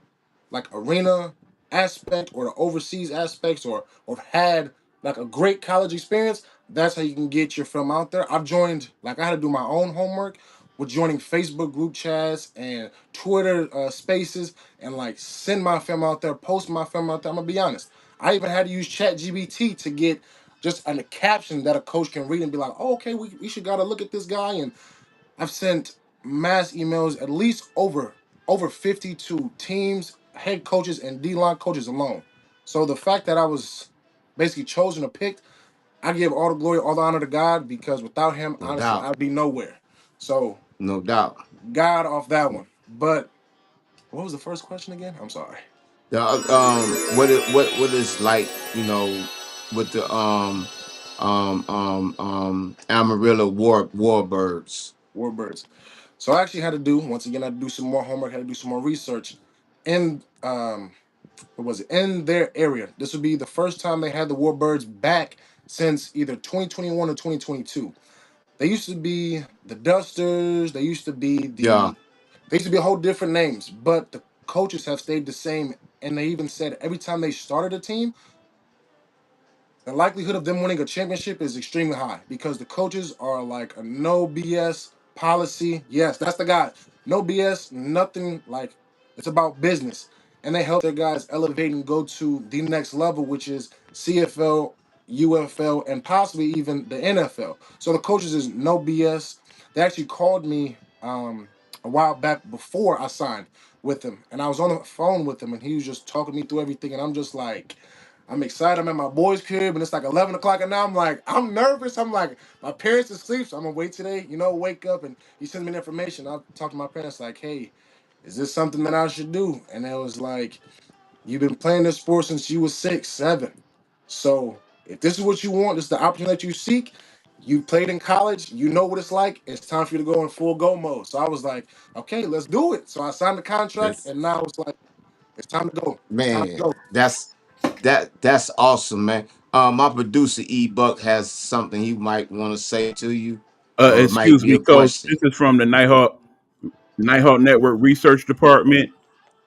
like arena aspect or the overseas aspects or had like a great college experience, that's how you can get your film out there. I've joined like I had to do my own homework with joining Facebook group chats and Twitter spaces and like send my film out there, post my film out there. I'm gonna be honest. I even had to use Chat GBT to get just a caption that a coach can read and be like, oh, okay, we should gotta look at this guy. And I've sent mass emails, at least over 50 to teams head coaches and D line coaches alone. So the fact that I was basically chosen or picked, I give all the glory, all the honor to God because without Him, No honestly, doubt. I'd be nowhere. So No doubt. God off that one. But what was the first question again? I'm sorry. The what is like, with the Amarillo warbirds. Warbirds. So I actually had to do once again. I had to do some more homework. Had to do some more research in what was it in their area. This would be the first time they had the Warbirds back since either 2021 or 2022. They used to be the Dusters. Yeah. They used to be a whole different names, but the coaches have stayed the same. And they even said every time they started a team, the likelihood of them winning a championship is extremely high because the coaches are like a no BS policy. Yes, that's the guy. No BS, nothing like it's about business. And they help their guys elevate and go to the next level, which is CFL, UFL, and possibly even the NFL. So the coaches is no BS. They actually called me a while back before I signed with them. And I was on the phone with him and he was just talking me through everything. And I'm just like, I'm excited. I'm at my boys' crib, and it's like 11 o'clock, and now I'm like, I'm nervous. I'm like, my parents are asleep, so I'm gonna wait today. Wake up, and he sends me the information. I'll talk to my parents like, hey, is this something that I should do? And it was like, you've been playing this sport since you was 6, 7. So if this is what you want, this is the opportunity that you seek. You played in college, you know what it's like. It's time for you to go in full go mode. So I was like, okay, let's do it. So I signed the contract, That's and now it's like, it's time to go. It's time to man. go. That's awesome, man. My producer E Buck has something he might want to say to you, or it might Excuse be me, a Coach. question. This is from the Nighthawk Network Research Department.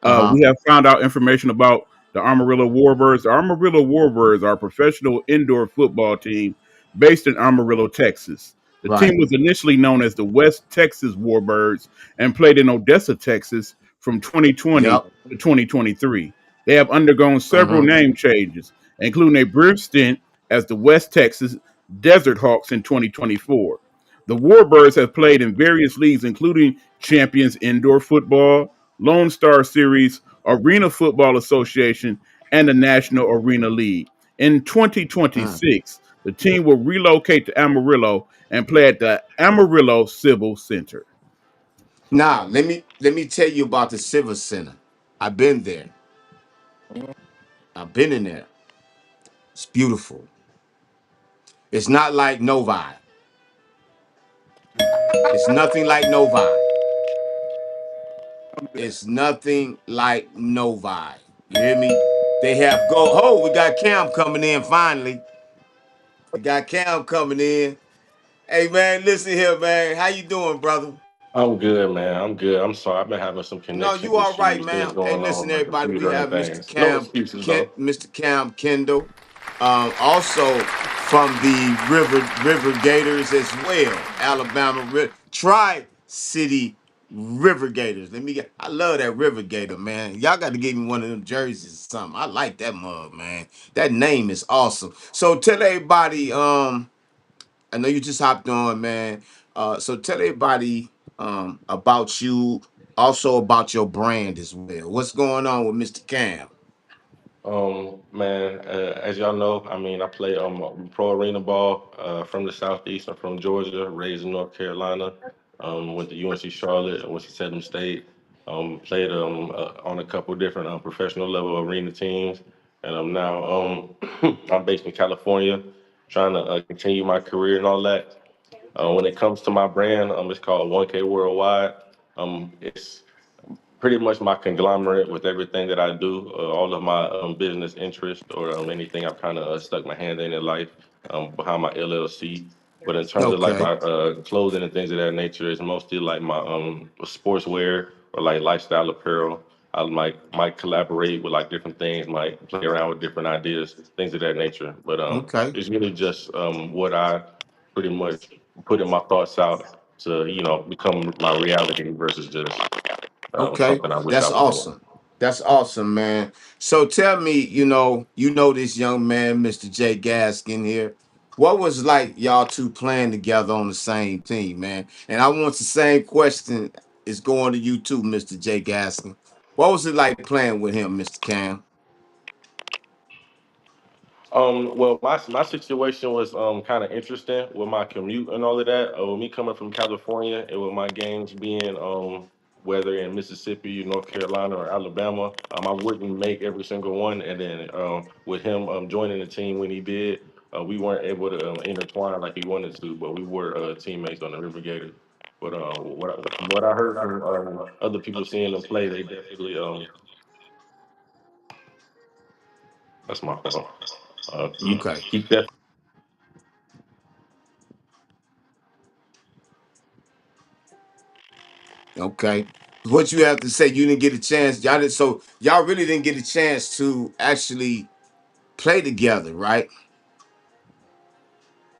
Uh huh. We have found out information about the Amarillo Warbirds. The Amarillo Warbirds are a professional indoor football team based in Amarillo, Texas. The team Right. was initially known as the West Texas Warbirds and played in Odessa, Texas from 2020 Yep. to 2023. They have undergone several Uh name changes, including a brief stint as the West Texas Desert Hawks in 2024. The Warbirds have played in various leagues, including Champions Indoor Football, Lone Star Series, Arena Football Association, and the National Arena League. In huh. 2026, the team will relocate to Amarillo and play at the Amarillo Civil Center. Now let me tell you about the Civic Center. I've been there. I've been in there. It's beautiful. It's not like Novi. It's nothing like Novi. It's nothing like Novi. You hear me? They have go. Oh, we got Cam coming in finally. We got Cam coming in. Hey man, listen here, man. How you doing, brother? I'm good, man. I'm good. I'm sorry. I've been having some No, connection you all right, issues, things man. Hey, going on listen, with my everybody. We computer and have Mr. things. No Cam, excuses, though. Mr. Cam Kendall, also from the River Gators as well, Alabama Tri City River Gators. Let me get. I love that River Gator, man. Y'all got to give me one of them jerseys or something. I like that mug, man. That name is awesome. So tell everybody. I know you just hopped on, man. So tell everybody about you, also about your brand as well. What's going on with Mr. Cam? Man, as y'all know, I mean, I play pro arena ball from the southeast. I'm from Georgia, raised in North Carolina. Went to UNC Charlotte, and went to Salem State. Played on a couple different professional level arena teams, and I'm now I'm based in California, trying to continue my career and all that. When it comes to my brand, it's called 1K Worldwide. It's pretty much my conglomerate with everything that I do, all of my business interests or anything I've kind of stuck my hand in life behind my LLC. But in terms of like Okay. my clothing and things of that nature, it's mostly like my sportswear or like lifestyle apparel. I might collaborate with like different things, might play around with different ideas, things of that nature. But Okay. it's really just what I pretty much putting my thoughts out to become my reality versus just Okay. something I wish I That's was doing. awesome. That's awesome, man. So tell me, you know this young man, Mr. J Gaskin here. What was like y'all two playing together on the same team, man? And I want the same question is going to you too, Mr. J Gaskin. What was it like playing with him, Mr. Cam? Well, my situation was kind of interesting with my commute and all of that. With me coming from California and with my games being whether in Mississippi, North Carolina, or Alabama, I wouldn't make every single one. And then with him joining the team when he did, we weren't able to intertwine like he wanted to, but we were teammates on the River Gators. But from what I heard from other people seeing them play, they definitely that's my fault. Okay, He definitely. okay. What you have to say? You didn't get a chance. Y'all did so. Y'all really didn't get a chance to actually play together, right?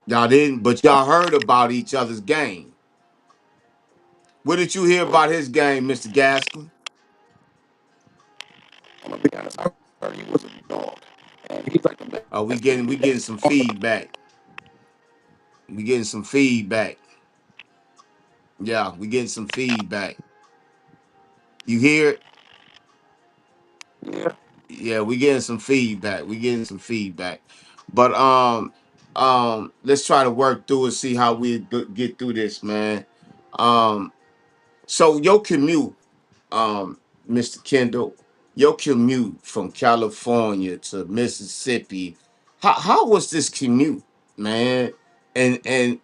Y'all didn't, but y'all heard about each other's game. What did you hear about his game, Mr. Gaskin? I'm gonna be honest. I heard he was a dog, and he's like the Oh, best player in we the getting game. some Off the feedback. We getting some feedback. Yeah, we getting some feedback. You hear it? yeah, Yeah, we getting some feedback. We getting some feedback. But let's try to work through and see how we get through this, man. Um, so your commute, Mr. Kendall, your commute from California to Mississippi, how was this commute, man? And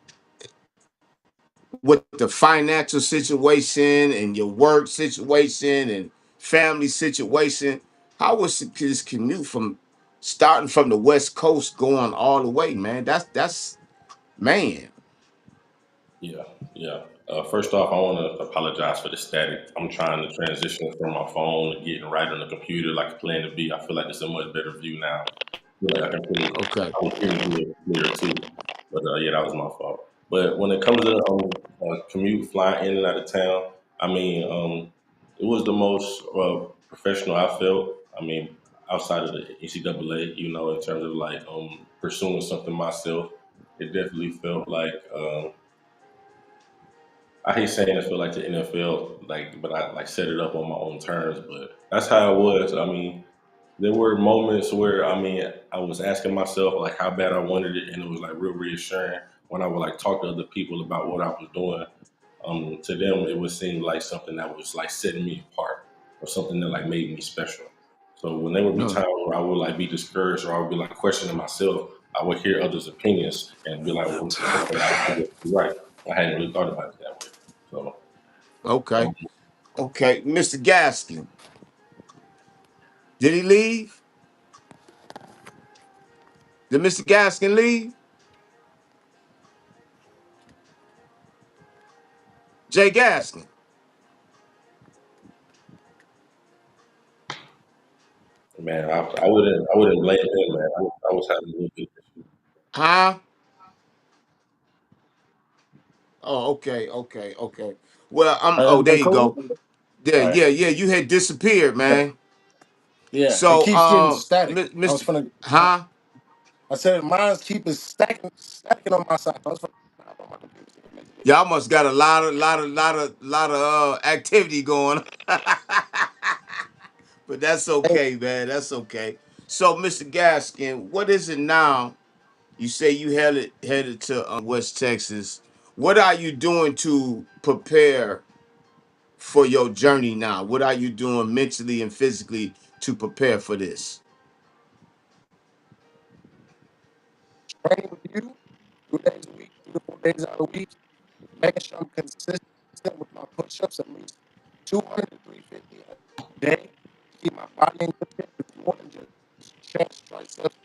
with the financial situation and your work situation and family situation, how was this commute from starting from the West Coast going all the way, man? That's man. Yeah, yeah. First off, I want to apologize for the static. I'm trying to transition from my phone to getting right on the computer like I plan to be. I feel like it's a much better view now. I feel like I can Okay. I can hear you clear too. But yeah, that was my fault. But when it comes to commute, flying in and out of town, I mean, it was the most professional I felt. I mean, outside of the NCAA, in terms of like pursuing something myself, it definitely felt like. I hate saying it feel like the NFL, like, but I like set it up on my own terms. But that's how it was. I mean, there were moments where I was asking myself like how bad I wanted it, and it was like real reassuring when I would like talk to other people about what I was doing. To them, it would seem like something that was like setting me apart or something that like made me special. So when there would be No. times where I would like be discouraged or I would be like questioning myself, I would hear others' opinions and be like, well, okay, I guess you're right. I hadn't really thought about it that way. So Okay. um, Okay. Mr. Gaskin, did he leave? Did Mr. Gaskin leave? Jay Gaskin. man, I wouldn't blame him, man. I was having a little bit. Huh? Oh, okay, okay, okay. Well, I'm oh, there everything you cool? go. Yeah, All right. yeah, yeah. You had disappeared, man. Yeah, it So, keeps getting static. I was Mr. finna. Huh? I said mine's keep it stacking on my side. I was finna hop on my computer. So it makes it Y'all must got a lot of activity going on. But that's look. okay, man. That's okay. So, Mr. Gaskin, what is it now? You say you headed to West Texas. What are you doing to prepare for your journey now? What are you doing mentally and physically to prepare for this? Training with you 2 days a week, 3 to 4 days out of the week, making sure I'm consistent with my push-ups at least 200 to 350 a day. Keep my body in good shape. It's more than just chest, triceps.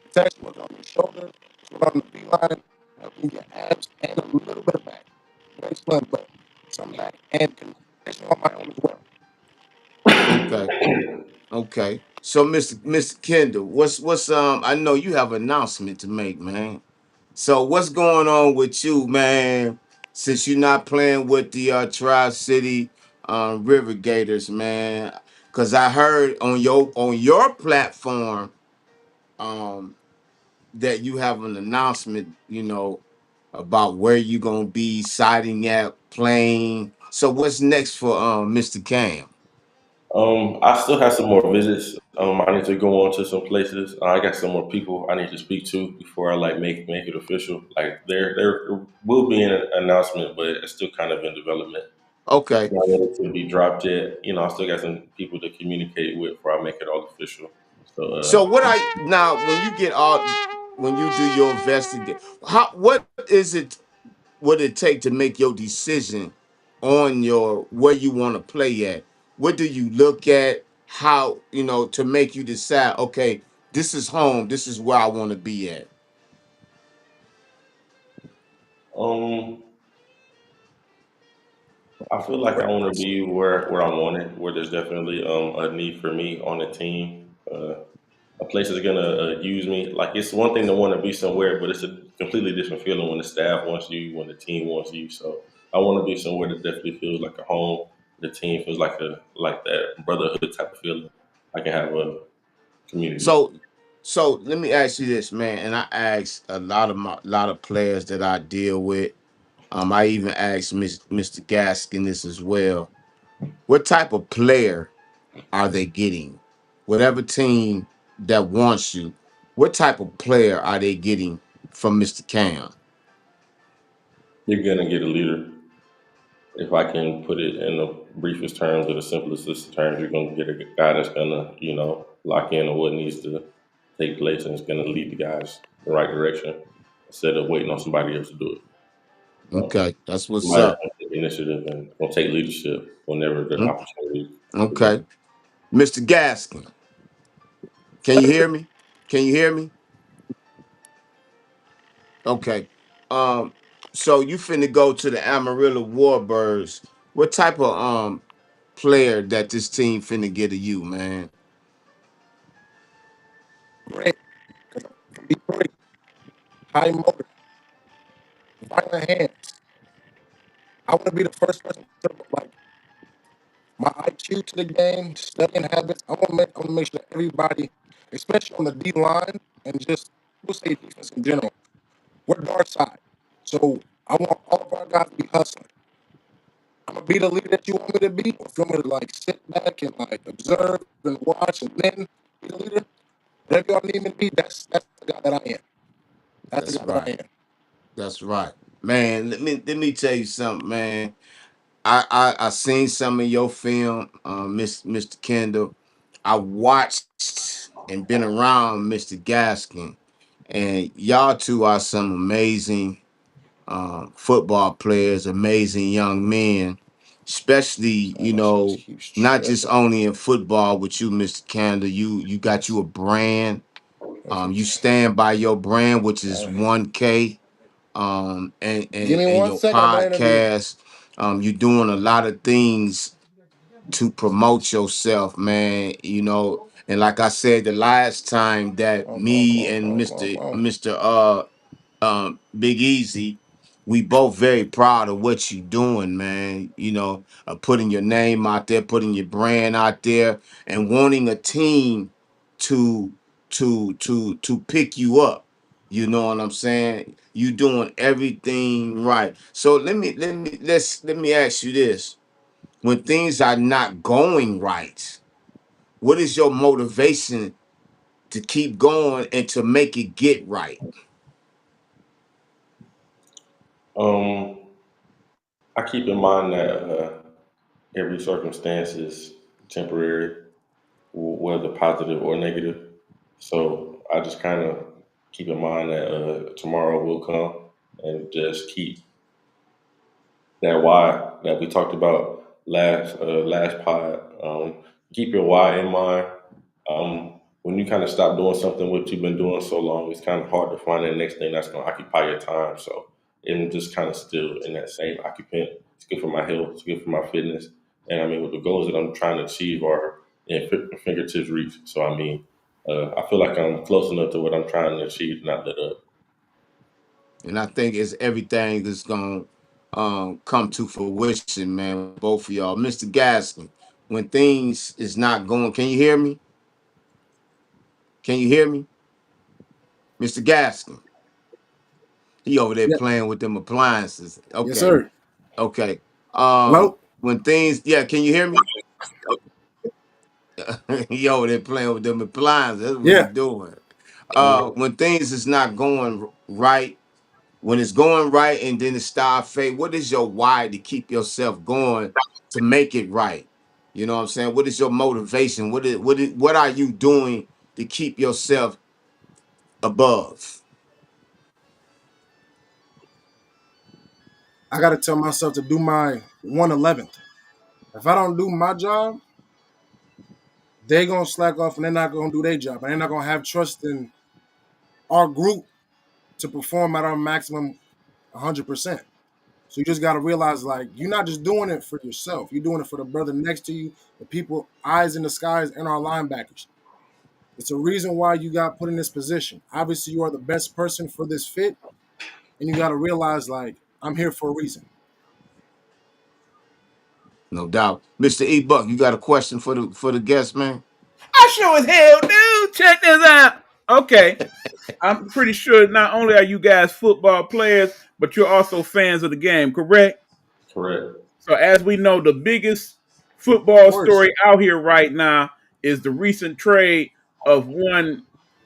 It's actually working on your shoulders, it's working on the beeline, helping your abs, and a little bit of back. Very slim, but some back and conditioning on my own as well. Okay. Okay. So, Mr. Kendall, what's I know you have an announcement to make, man. So what's going on with you, man? Since you're not playing with the Tri City River Gators, man. Cause I heard on your platform um, that you have an announcement, about where you gonna be siding at playing. So what's next for Mr. Cam? I still have some more visits. I need to go on to some places. I got some more people I need to speak to before I like make it official. Like there will be an announcement, but it's still kind of in development. It's Okay. not ready to be dropped yet. You know, I still got some people to communicate with before I make it all official. So So what I now when you get all when you do your investigate, how what is it what it take to make your decision on your where you want to play at? What do you look at? How to make you decide? Okay, this is home. This is where I want to be at. um, I feel like I want to be where I wanted, where there's definitely a need for me on the team. A place is gonna use me. Like it's one thing to want to be somewhere, but it's a completely different feeling when the staff wants you, when the team wants you. So I want to be somewhere that definitely feels like a home. The team feels like that brotherhood type of feeling. I can have a community. So so let me ask you this, man. And I ask a lot of players that I deal with. I even asked Mr. Gaskin this as well. What type of player are they getting? Whatever team that wants you, what type of player are they getting from Mr. Cam? You're gonna get a leader. If I can put it in the briefest terms or the simplest terms, you're gonna get a guy that's gonna, lock in on what needs to take place and is gonna lead the guys in the right direction instead of waiting on somebody else to do it. So Okay, that's what's somebody that's up. gonna take initiative and gonna take leadership whenever the Mm, opportunity presents. okay, Mr. Gaskin, can you hear me? Can you hear me? Okay. Um, so you finna go to the Amarillo Warbirds. What type of player that this team finna get to you, man? Great. Detroit, high motor, violent hands. I want to be the first person to like my IQ to the game, studying habits. I want to make sure that everybody, especially on the D line and just we'll say defense in general, we're dark side. So I want all of our guys to be hustling. I'm gonna be the leader that you want me to be, or if you want me to like sit back and like observe and watch and then be the leader, whatever y'all need me to be, that's the guy that I am. That's the That's guy that I right. am. That's right. Man, let me tell you something, man. I seen some of your film, Mr. Kendall. I watched and been around Mr. Gaskin, and y'all two are some amazing football players, amazing young men, especially Man, my shit just keeps not just tripping. only in football with you, Mr. Kendall. You got you a brand. If You it's, stand by your brand, which is uh, 1K, and, give and me and one your second, I'm on interview. podcast. You're doing a lot of things to promote yourself, man. And like I said the last time that Come me on, come and on, come on, come Mister on. Mister Big Easy, we both very proud of what you doing, man. Putting your name out there, putting your brand out there, and wanting a team to to pick you up. You know what I'm saying? You doing everything right. So let me ask you this: when things are not going right, what is your motivation to keep going and to make it get right? Um, I keep in mind that every circumstance is temporary, whether positive or negative. So I just kind of keep in mind that tomorrow will come and just keep that why that we talked about last pod. Keep your why in mind. When you kind of stop doing something what you've been doing so long, it's kind of hard to find the next thing that's going to occupy your time. So I'm just kind of still in that same occupant. It's good for my health. It's good for my fitness. And I mean, with the goals that I'm trying to achieve are in fingertips reach. So I mean, I feel like I'm close enough to what I'm trying to achieve, to not let up. And I think it's everything that's gonna come to fruition, man. Both of y'all, Mr. Gaskin. When things is not going, can you hear me? Can you hear me, Mr. Gaskin? He over there Yeah, playing with them appliances. yes, Okay, sir. okay. Hello. When things, yeah, can you hear me? Yo, they're playing with them appliances. That's what they're Yeah, doing. Yeah, When things is not going right, when it's going right and then it start fade, what is your why to keep yourself going to make it right? You know what I'm saying? What is your motivation? What are you doing to keep yourself above? I got to tell myself to do my 111th. If I don't do my job, they're going to slack off and they're not going to do their job. And they're not going to have trust in our group to perform at our maximum 100%. So you just got to realize, like, you're not just doing it for yourself. You're doing it for the brother next to you, the people, eyes in the skies, and our linebackers. It's a reason why you got put in this position. Obviously, you are the best person for this fit, and you got to realize, like, I'm here for a reason. No doubt. Mr. E Buck, you got a question for the guest, man? I sure as hell do. Check this out. Okay. I'm pretty sure not only are you guys football players, but you're also fans of the game, correct? correct. So, as we know, the biggest Of football course. story out here right now is the recent trade of one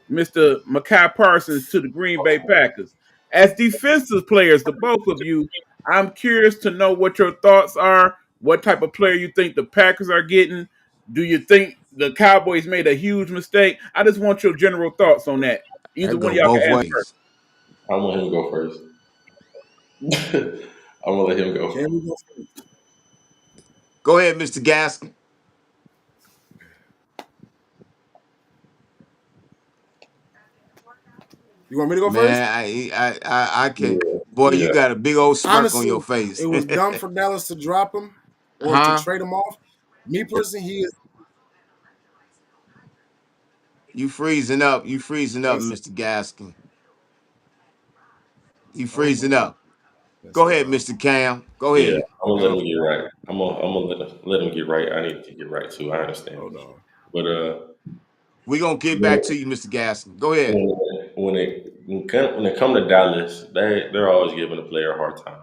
Mr. Micah Parsons to the Green Bay Packers. As defensive players, the both of you, I'm curious to know what your thoughts are. What type of player you think the Packers are getting? Do you think the Cowboys made a huge mistake? I just want your general thoughts on that. Either That one go of y'all both can answer first. ways. I want him to go first. I'm gonna let him go. Can we go first? Go ahead, Mr. Gaskin. You want me to go first? Man, I can. Yeah, Boy, you yeah. got a big old smirk on your Honestly, face. it was dumb for Dallas to drop him or to Huh? trade him off. Me personally, he is. You freezing up. You freezing up, Let's, Mr. Gaskin. You oh freezing my. up. Let's Go go. ahead, Mr. Cam. Go Yeah, ahead. I'm gonna let Now, him get right. I'm gonna let him get right. I need to get right too. I understand, hold on. but We gonna get when back to you, Mr. Gaskin. Go ahead. when it come to Dallas, they're always giving a player a hard time.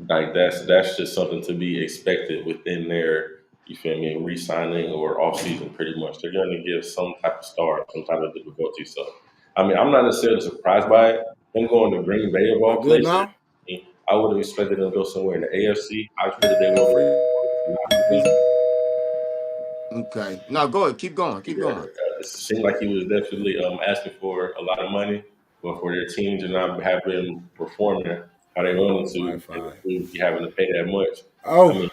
Like that's just something to be expected within their, you feel me, re-signing or off season. Pretty much, they're going to give some type of start, some type of difficulty. So, I mean, I'm not necessarily surprised by it. Him going to Green Bay of Am I all good places, now? I would have expected them to go somewhere in the AFC. I figured they Am I would free? have. Okay. No, go ahead. Keep going. Keep Yeah, going. it seemed like he was definitely asking for a lot of money, but for their team to not have been performing how they wanted to, and Wi-Fi. to be having to pay that much. I Oh, mean,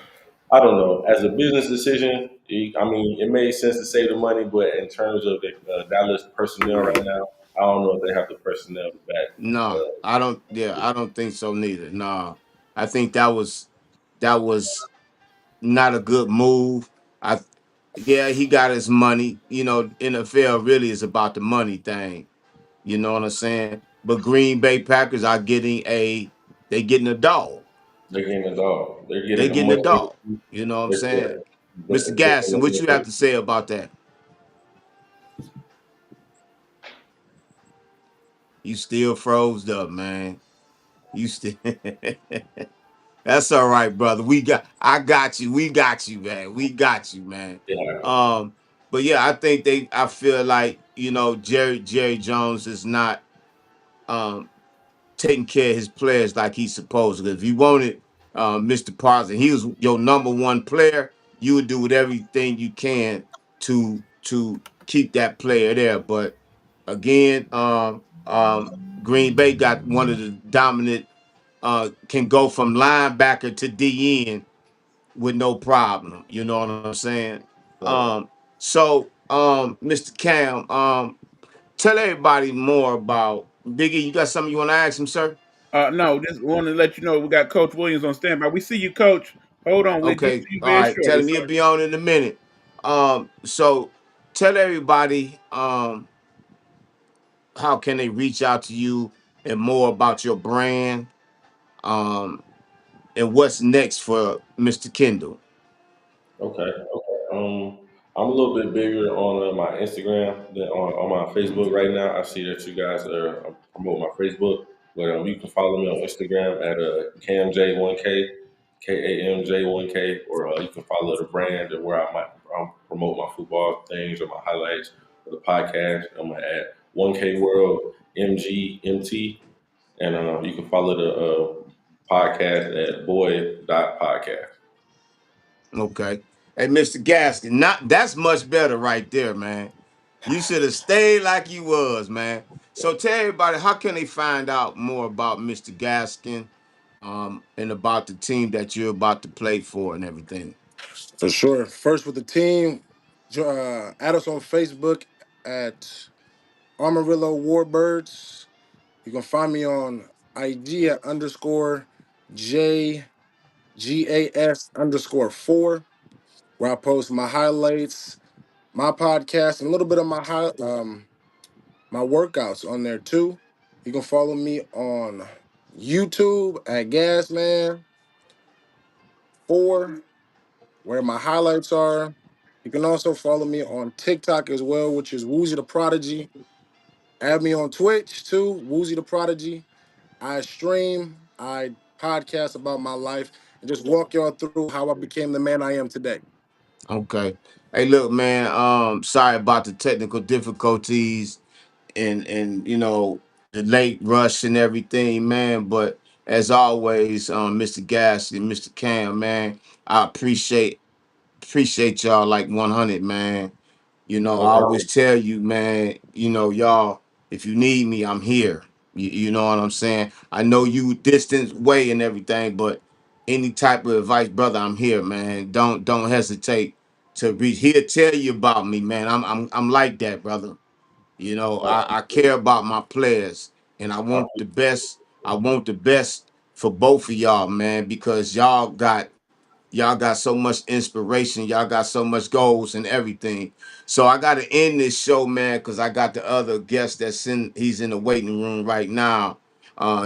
I don't know. As a business decision, I mean, it made sense to save the money, but in terms of the Dallas personnel right now, I don't know if they have the personnel to back. No, I don't. Yeah, I don't think so neither. No, I think that was not a good move. I Yeah, he got his money. You know, NFL really is about the money thing. You know what I'm saying? But Green Bay Packers are they getting a dog. They're getting it all. They're They getting the getting a money. dog. You know what I'm Yeah, saying? Mr. they're Gasson, what looking you for have to say about that? You still froze up, man. You still That's all right, brother. I got you. We got you, man. We got you, man. yeah, Um, but yeah, I feel like, Jerry Jones is not um taking care of his players like he's supposed to. If you wanted Mr. Parsons, he was your number one player, you would do everything you can to keep that player there. But again, Green Bay got one of the dominant can go from linebacker to DN with no problem. You know what I'm saying? right. Mr. Cam, tell everybody more about Biggie. You got something you want to ask him, sir? No, just want to let you know we got Coach Williams on standby. We see you, Coach. Hold on, we'll get to Okay, you all very right. Tell shortly, him sir. he'll be on in a minute. So tell everybody how can they reach out to you and more about your brand, um, and what's next for Mr. Kendall. Okay, okay. I'm a little bit bigger on my Instagram than on my Facebook right now. I see that you guys are promoting my Facebook, but you can follow me on Instagram at CamJ1K. KAMJ1K, or you can follow the brand and where I might promote my football things or my highlights or the podcast. I'm at 1K World MGMT, and you can follow the podcast at boy.podcast. Okay. Hey, Mr. Gaskin, not that's much better right there, man. You should have stayed like you was, man. So tell everybody how can they find out more about Mr. Gaskin, and about the team that you're about to play for and everything. For sure. First with the team, add us on Facebook at Amarillo Warbirds. You can find me on IG at underscore JGAS_4, where I post my highlights, my podcast, and a little bit of my workouts on there too. You can follow me on YouTube at Gasman4, where my highlights are. You can also follow me on TikTok as well, which is Woozy the Prodigy. Add me on Twitch too, Woozy the Prodigy. I stream, I podcast about my life, and just walk y'all through how I became the man I am today. Okay. Hey, look, man. Sorry about the technical difficulties and the late rush and everything, man. But as always, Mr. Gas and Mr. Cam, man, I appreciate y'all like 100, man. I No always problem. tell you, man, y'all, if you need me, I'm here. You know what I'm saying? I know you distance way and everything, but any type of advice, brother, I'm here, man. Don't hesitate to reach. He'll tell you about me, man. I'm like that, brother. I care about my players and I I want the best. I want the best for both of y'all, man, because y'all got so much inspiration. Y'all got so much goals and everything. So I got to end this show, man, because I got the other guest he's in the waiting room right now.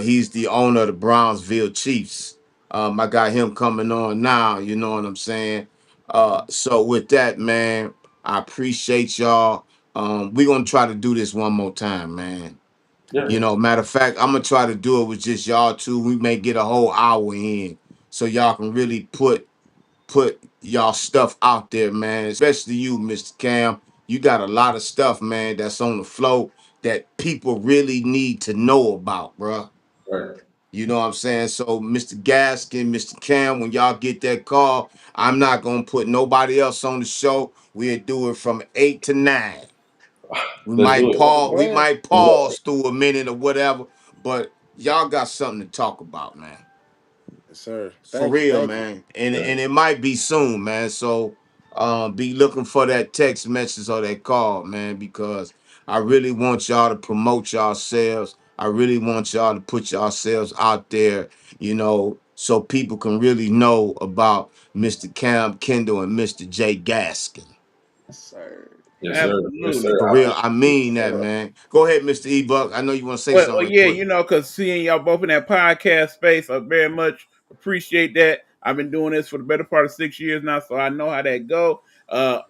He's the owner of the Brownsville Chiefs. I got him coming on now. You know what I'm saying? So with that, man, I appreciate y'all. We're going to try to do this one more time, man. Yeah, Matter of fact, I'm going to try to do it with just y'all two. We may get a whole hour in so y'all can really put y'all stuff out there, man. Especially you, Mr. Cam. You got a lot of stuff, man, that's on the flow that people really need to know about, bruh. right. You know what I'm saying? So, Mr. Gaskin, Mr. Cam, when y'all get that call, I'm not gonna put nobody else on the show. We'll do it from 8 to 9. We Let's might do it. That's the pause. We plan. might Yeah, pause through a minute or whatever, but y'all got something to talk about, man. Yes, sir. For Thank you. real, Thank you. man. And yeah, and it might be soon, man. So be looking for that text message or that call, man, because I really want y'all to promote yourselves. I really want y'all to put yourselves out there, so people can really know about Mr. Cam Kendall and Mr. Jay Gaskin. Yes, sir. yes, sir, yes, Absolutely. sir. For I real, appreciate I it. mean that, man. Go ahead, Mr. E-Buck. I know you want to say something Well, right yeah, quick. because seeing y'all both in that podcast space, I very much appreciate that. I've been doing this for the better part of 6 years now, so I know how that go.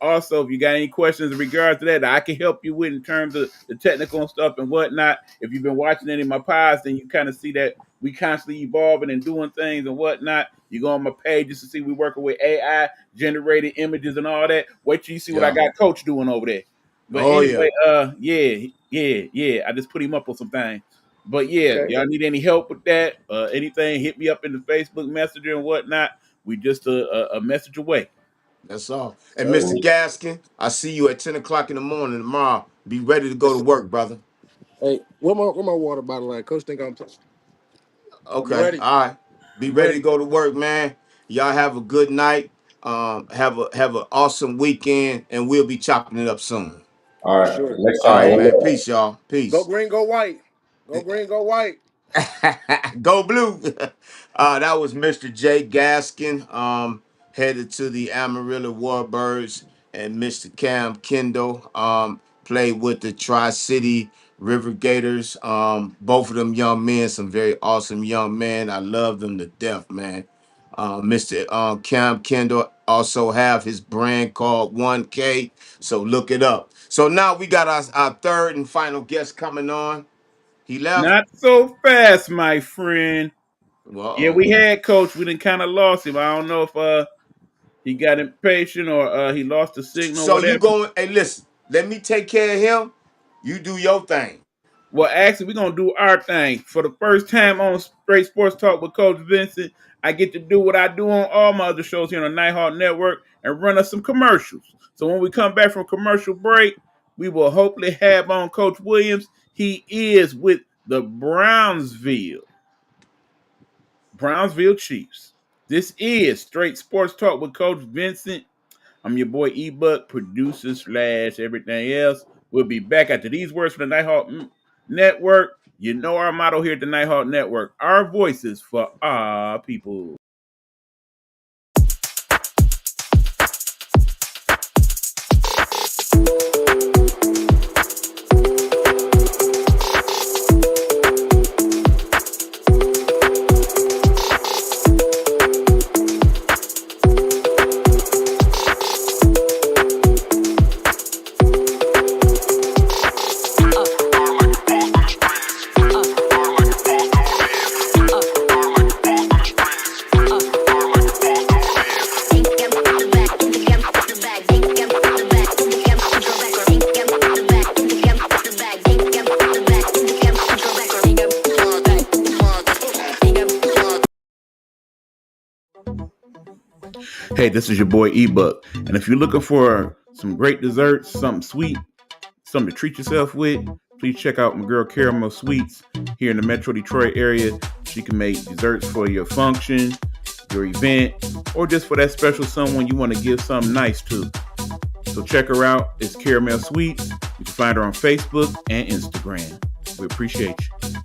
Also, if you got any questions in regards to that, I can help you with in terms of the technical and stuff and whatnot. If you've been watching any of my pods, then you kind of see that we constantly evolving and doing things and whatnot. You go on my page just to see we working with AI generated images and all that. Wait till you see what I Yeah. got Coach doing over there. But Oh anyway, yeah. yeah. I just put him up on some things. But yeah, Okay. y'all need any help with that? Anything? Hit me up in the Facebook Messenger and whatnot. We just a message away. That's all. And Sir. Mr. Cool. Gaskin, I see you at 10 o'clock in the morning tomorrow. Be ready to go Yes, to sir. work, brother. Hey, where my water bottle at? Coach think I'm Okay. ready. All right. Be I'm ready to ready. go to work, man. Y'all have a good night. Have an awesome weekend, and we'll be chopping it up soon. All For right. sure. Next All time, right, one man. more. Peace, y'all. Go Peace. green, go white. Go green, go white. Go blue. That was Mr. Jay Gaskin, headed to the Amarillo Warbirds, and Mr. Cam Kendall, played with the Tri-City River Gators. Both of them young men, some very awesome young men. I love them to death, man. Mr. Cam Kendall also have his brand called 1K, so look it up. So now we got our third and final guest coming on. He left. Not so fast, my friend. Yeah, Uh-oh. we had coach. We didn't kind of lost him. I don't know if he got impatient or he lost the signal or So you whatever. going, hey, listen, let me take care of him. You do your thing. Well, actually, we're gonna do our thing for the first time on Straight Sports Talk with Coach Vincent. I get to do what I do on all my other shows here on the Nighthawk Network and run us some commercials. So when we come back from commercial break, we will hopefully have on Coach Williams. He is with the Brownsville Chiefs. This is Straight Sports Talk with Coach Vincent. I'm your boy eBuck, producer slash everything else. We'll be back after these words from the Nighthawk Network. You know our motto here at the Nighthawk Network: our voices for our people. Hey, this is your boy eBuck, and if you're looking for some great desserts, something sweet, something to treat yourself with, please check out my girl Caramel Sweets here in the Metro Detroit area. She can make desserts for your function, your event, or just for that special someone you want to give something nice to. So check her out. It's Caramel Sweets. You can find her on Facebook and Instagram. We appreciate you.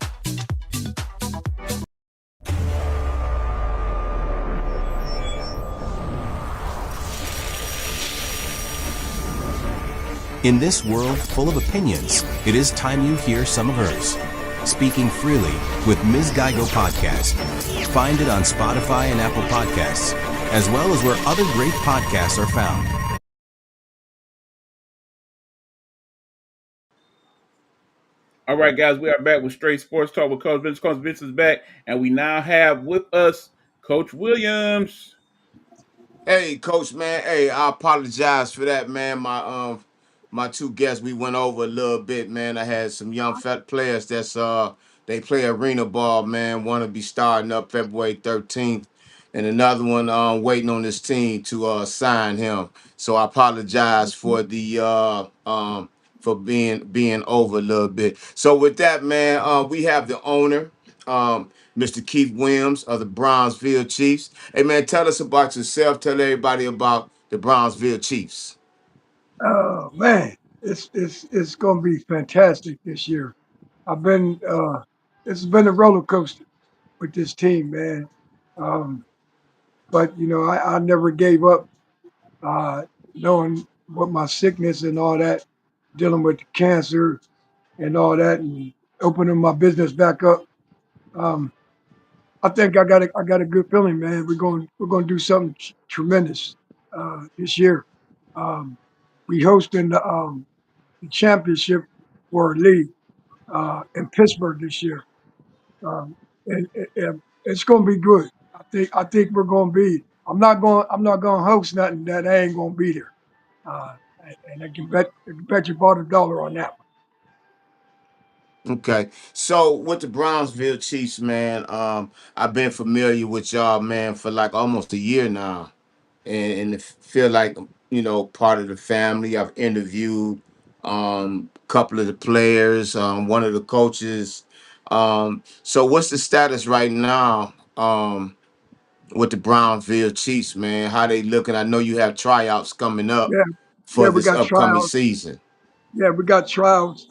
In this world full of opinions, it is time you hear some of hers. Speaking Freely with Ms. Geigo Podcast. Find it on Spotify and Apple Podcasts, as well as where other great podcasts are found. All right, guys, we are back with Straight Sports Talk with Coach Vince. Coach Vince is back, and we now have with us Coach Williams. Hey, coach, man. Hey, I apologize for that, man. My two guests, we went over a little bit, man. I had some young fat players that's they play arena ball, man. One to be starting up February 13th, and another one waiting on this team to sign him. So I apologize for the for being over a little bit. So with that, man, we have the owner. Mr. Keith Williams of the Brownsville Chiefs. Hey man, tell us about yourself. Tell everybody about the Brownsville Chiefs. Oh man, it's gonna be fantastic this year. I've been it's been a roller coaster with this team, man. Um, but I never gave up, uh, knowing what my sickness and all that, dealing with the cancer and all that, and opening my business back up. Um, I think I got a good feeling, man. We're going to do something tremendous this year. Um, we hosting the championship for a league in Pittsburgh this year, and it's going to be good. I think we're going to be. I'm not going to host nothing that I ain't going to be there, uh, and I can bet you bought a dollar on that Okay. So with the Brownsville Chiefs, man, I've been familiar with y'all, man, for like almost a year now. And it feel like, part of the family. I've interviewed a couple of the players, one of the coaches. So what's the status right now? With the Brownsville Chiefs, man. How they looking? I know you have tryouts coming up one. Yeah, for we this got upcoming tryouts. season. Yeah, we got tryouts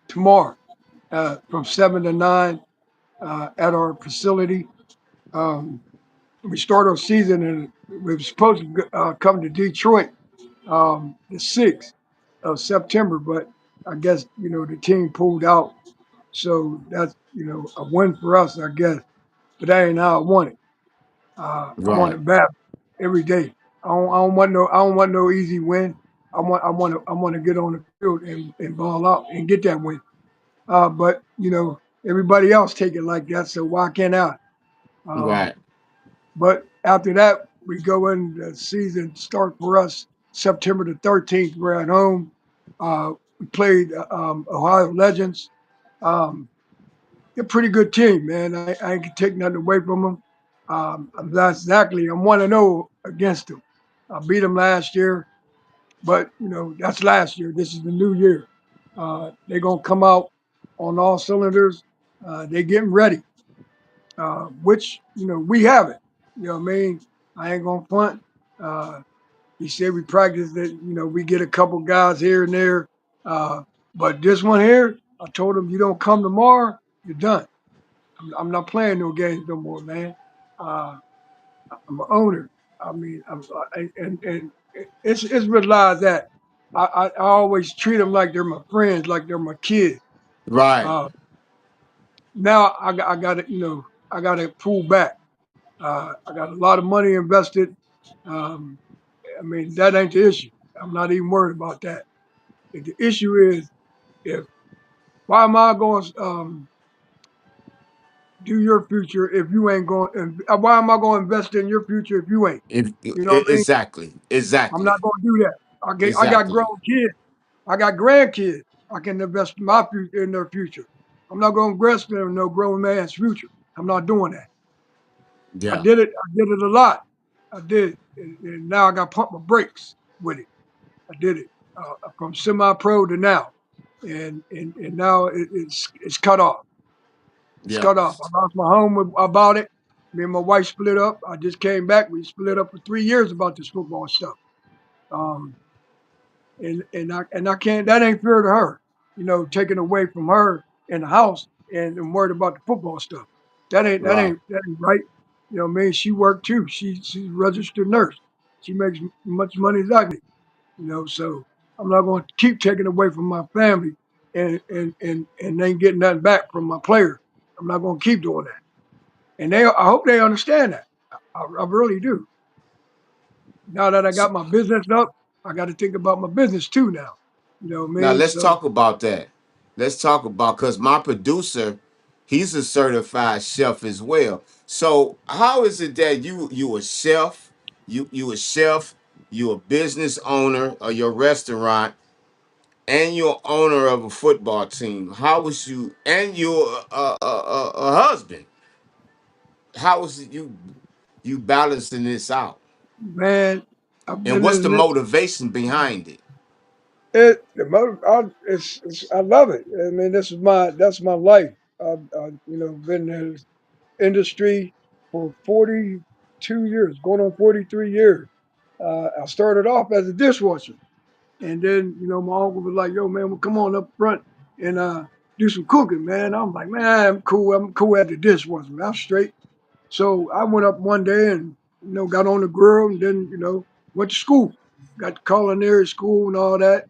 tomorrow from 7 to 9 at our facility. Um, we start our season and we were supposed to come to Detroit the 6th of September, but I guess the team pulled out, so that's a win for us, I guess. But that ain't how I want it. I want Right. it bad every day. I don't want no easy win. I want to get on the field and ball out and get that win. But everybody else take it like that, so why can't I? Um, Right. but after that, we go in the season start for us September the 13th. We're at home. We played Ohio Legends. Um, they're a pretty good team, man. I ain't gonna take nothing away from them. That's exactly. I'm 1-0 against them. I beat them last year, but that's last year. This is the new year. They're gonna come out on all cylinders. They're getting ready, which we have it. You know what I mean? I ain't gonna front. Uh, he said we practice that. We get a couple guys here and there. Uh, but this one here, I told him you don't come tomorrow, you're done. I'm not playing no games no more, man. Uh, I'm an owner. I mean, and it's realized that I always treat them like they're my friends, like they're my kids. Right. Uh, now I got to I got to pull back. I got a lot of money invested. Um, I mean, that ain't the issue. I'm not even worried about that. The issue is if why am I going to do your future if you ain't going? And why am I going to invest in your future if you ain't? If, You know what I mean? exactly. I'm not Exactly. going to do that. I got grown Exactly. kids. I got grandkids. I can invest my future in their future. I'm not going to invest in no grown man's future. I'm not doing that. I Yeah. did it. I did it a lot. I did, and now I got to pump my brakes with it. I did it from semi-pro to now, and now it's cut off. It's Yeah. cut off. I lost my home about it. Me and my wife split up. I just came back. We split up for 3 years about this football stuff. Um, and I can't. That ain't fair to her. Taking away from her in the house and worried about the football stuff. That ain't that Right. ain't that ain't right. I mean, she worked too. She's a registered nurse. She makes much money as I do. So I'm not going to keep taking away from my family and ain't getting nothing back from my player. I'm not going to keep doing that. And I hope they understand that. I really do. Now that I So, got my business up, I got to think about my business too now. You know what I now mean? let's So talk about that. Let's talk about because my producer, he's a certified chef as well. So how is it that you a chef, you a chef, you a business owner of your restaurant, and you're owner of a football team? How was you and you're a husband? How was it you balancing this out? man, I've And been what's the in this. motivation behind it? I love it. I mean, that's my life. Been in this industry for 42 years, going on 43 years. I started off as a dishwasher, and then my uncle was like, "Yo, man, well, come on up front and do some cooking, man." I'm like, "Man, I'm cool. I'm cool at the dishwasher. Man. I'm straight." So I went up one day and got on the grill and then went to school, got to culinary school and all that,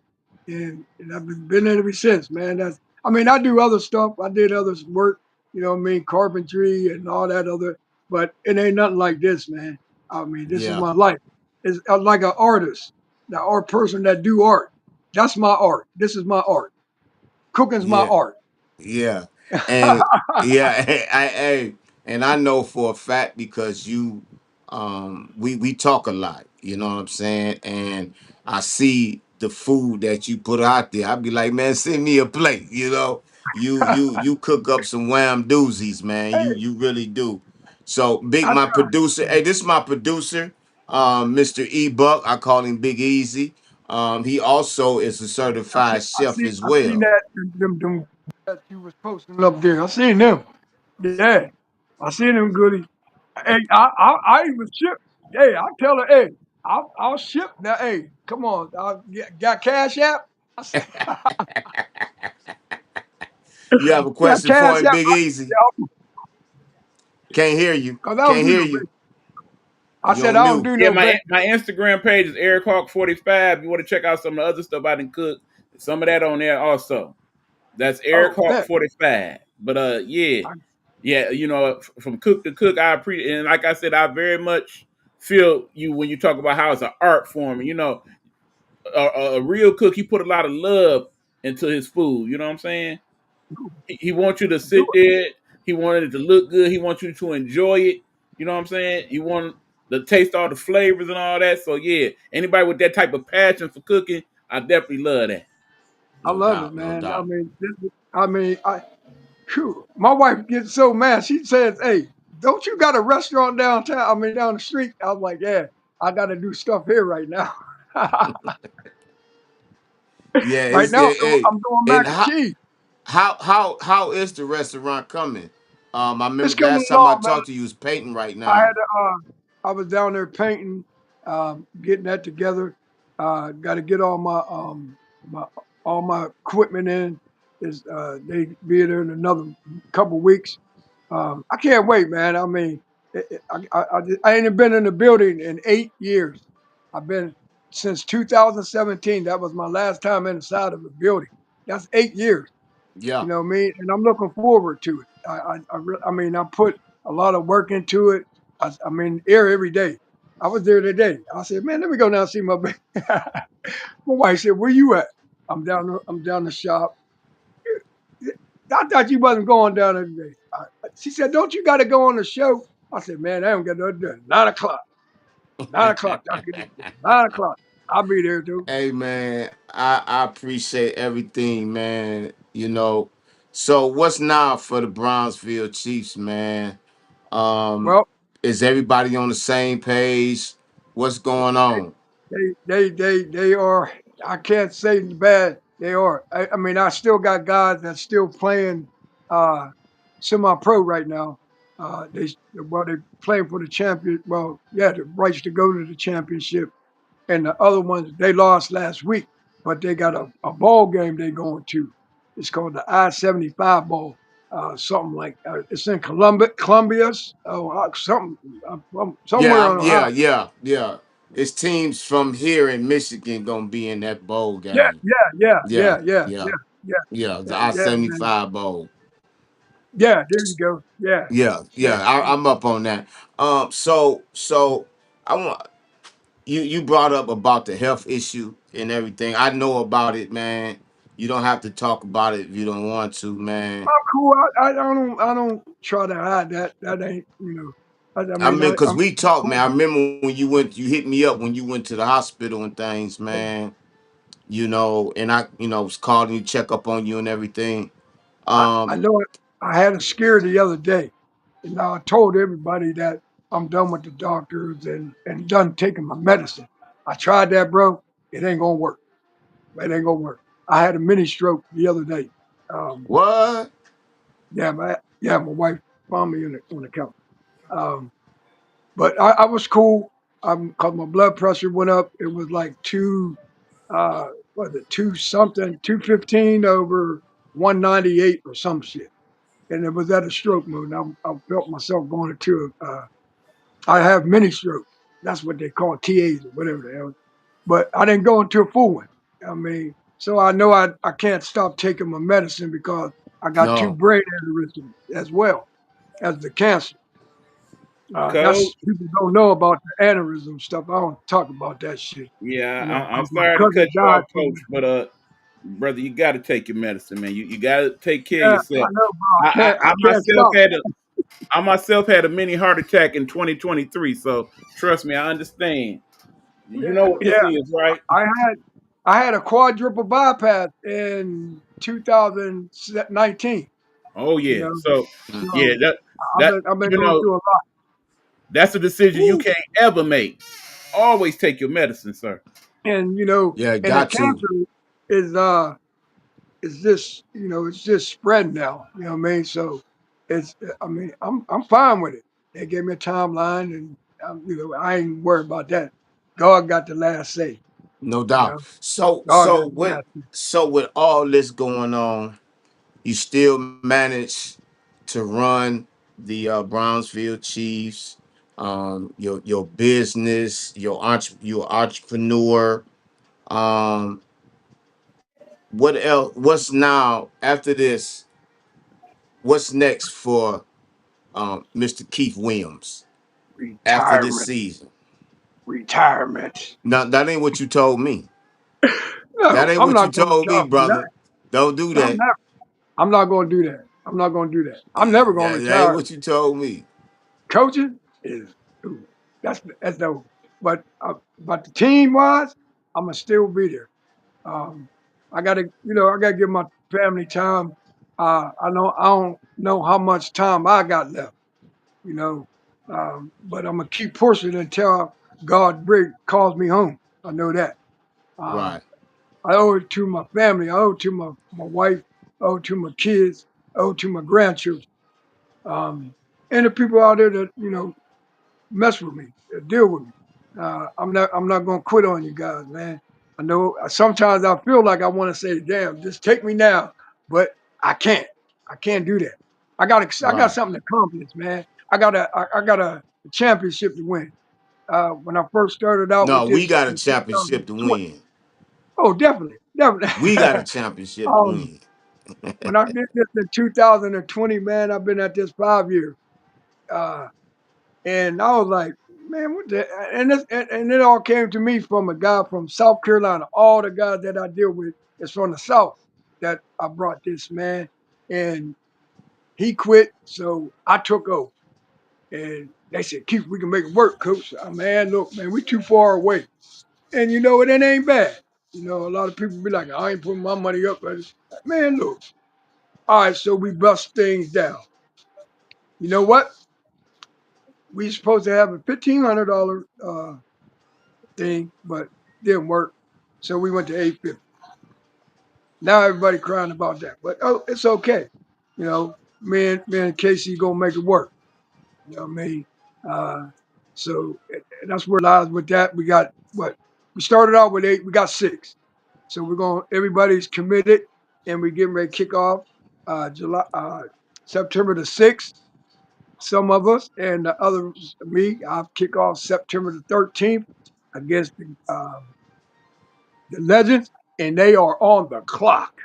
and I've been in ever since, man. I mean I do other stuff. I did other work, what I mean, carpentry and all that other, but it ain't nothing like this, man. I mean this is Yeah, my life. It's like an artist, the art person that do art. That's my art. This is my art. Cooking's my yeah. art. Yeah, and yeah, and I know for a fact because we talk a lot, you know what I'm saying, and I see the food that you put out there. I'd be like, man, send me a plate, you cook up some wham doozies, man. Hey, You really do. So big, I my producer. Hey, this is my producer, Mr. E Buck. I call him Big Easy. He also is a certified chef as I seen well. that them that you was posting up there. I seen them. Yeah, I seen them goodies. Hey, I even ship. Hey, I tell her, hey, I'll ship now. Hey, come on, got Cash App. I said, You have a got question for Cash him, App. Big Easy? Can't hear you. Cause I don't Can't do hear no. you. I You said on I don't mute. do Yeah, no my bank. my Instagram page is Eric Hawk 45. You want to check out some of the other stuff I didn't cook? Some of that on there also. That's Eric Oh, Hawk bet. 45. But yeah, I, yeah, from cook to cook, I appreciate. And like I said, I very much feel you when you talk about how it's an art form. A real cook, he put a lot of love into his food. You know what I'm saying? He wants you to do sit there. He wanted it to look good. He wants you to enjoy it. You know what I'm saying? You want to taste all the flavors and all that. So yeah, anybody with that type of passion for cooking, I definitely love that. I No love it, doubt, no man. I doubt. mean, phew, my wife gets so mad. She says, "Hey, don't you got a restaurant downtown? I mean, down the street?" I was like, "Yeah, I got to do stuff here right now." Yeah, Right it's now, hey, I'm doing and mac and cheese. how is the restaurant coming? I It's remember coming last time I along, man. talked to you, you was painting right I had now. I was down there painting, getting that together. Got to get my all my equipment in. Is they be there in another couple weeks. I can't wait, man. I mean, I ain't been in the building in 8 years. I've been since 2017. That was my last time inside of the building. That's 8 years. Yeah. You know what I mean? And I'm looking forward to it. I mean, I put a lot of work into it. I mean, here every day. I was there today. I said, man, let me go down and see my baby. My wife said, where you at? I'm down the shop. I thought you wasn't going down there today. She said, don't you got to go on the show? I said, man, I don't get nothing done. 9 o'clock. 9 o'clock. I'll get it done. 9 o'clock. I'll be there too. Hey man, I appreciate everything, man. So what's now for the Brownsville Chiefs, man? Um, Well, is everybody on the same page? What's going on? they are. I can't say bad. They are. I mean, I still got guys that's still playing uh, semi-pro right now. They playing for the champion. Well, yeah, the rights to go to the championship. And the other ones they lost last week, but they got a ball game they going to. It's called the I-75 ball, something like it's in Columbia's, something somewhere Yeah, on Ohio. yeah. It's teams from here in Michigan gonna be in that bowl Yeah, game. yeah, yeah, Yeah, yeah, yeah, yeah, yeah, yeah, yeah. The yeah, I yeah, man. 75 bowl. Yeah, there you go. Yeah, Yeah, yeah. yeah. I'm up on that. So I want you brought up about the health issue and everything. I know about it, man. You don't have to talk about it if you don't want to, man. I'm cool. I don't try to hide that. That ain't I I mean mean, cause we I'm talked, man. cool. I remember when you hit me up when you went to the hospital and things, man. And I was calling you, check up on you and everything. I Um, know it. I had a scare the other day, and I told everybody that I'm done with the doctors and done taking my medicine. I tried that, bro. It ain't gonna work. It ain't gonna work. I had a mini stroke the other day. Um, what? my wife found me on the couch. Um, but I was cool. Cause my blood pressure went up. It was like uh, was it two something, 215 over 198 or some shit. And it was at a stroke mode. And I felt myself going into I have mini stroke. That's what they call TAs or whatever the hell. But I didn't go into a full one. I mean, so I know I can't stop taking my medicine because I got two No, brain aneurysms as well as the cancer. That's Coach, people don't know about the aneurysm stuff. I don't talk about that shit, yeah, because I'm my sorry to cut cousin you died off, from Coach, it. but brother, you got to take your medicine, man. You got to take care of Yeah, yourself. I know, bro. I, I, I I can't myself stop. had a I myself had a mini heart attack in 2023. So trust me, I understand. You know what Yeah, this is, right? I had I had a quadruple bypass in 2019. Oh You yeah. know, So yeah, so I've been you going know through a lot. that's a decision you woo. can't ever make. Always take your medicine, sir. And Yeah, and the got to. cancer is just it's just spreading now. You know what I mean? So it's I mean I'm fine with it. They gave me a timeline, and I ain't worried about that. God got the last say. No You know, doubt. So God got so the with last say. so with all this going on, you still manage to run the Brownsville Chiefs, your business, your entrepreneur. Um, what else? What's now after this? What's next for Mr. Keith Williams after this Retirement, season? retirement. No, that ain't what you told me. That No, ain't I'm what you not going to told me, retire from that. brother. Don't do No, I'm that. not. I'm not going to do that. I'm not gonna do that. I'm never gonna That ain't retire. what you told me. Coaching is ooh, that's no. But the team wise, I'm gonna still be there. Um, I gotta give my family time. I don't know how much time I got left. You know, but I'm gonna keep pushing until God calls me home. I know that. Uh, Right, I owe it to my family. I owe it to my wife. I owe it to my kids. I owe it to my grandchildren. Um, and the people out there that mess with me, deal with me. I'm not gonna quit on you guys, man. I know sometimes I feel like I want to say, "Damn, just take me now," but I can't. I can't do that. I got right. something to accomplish, man. I got a championship to win. When I first started out with No, we this got a in championship to 2020. win. Oh, definitely, definitely. We got a championship to um, win. when I did this in 2020, man, I've been at this 5 years. Uh, And I was like, man, what the and it all came to me from a guy from South Carolina. All the guys that I deal with is from the South that I brought this man. And he quit, so I took over. And they said, Keith, we can make it work, coach. Man, look, man, we too far away. And it ain't bad. A lot of people be like, I ain't putting my money up. But man, look. All right, so we bust things down. You know what? We supposed to have a $1,500 thing, but didn't work. So we went to 850. Now everybody crying about that, but it's okay. Me and Casey gonna make it work. You know what I mean? Uh, so that's where it lies with that. We got what we started out with 8. We got 6. So everybody's committed, and we're getting ready to kick off September the 6th. Some of us and the others, I'll kick off September the 13th against the Legends, and they are on the clock.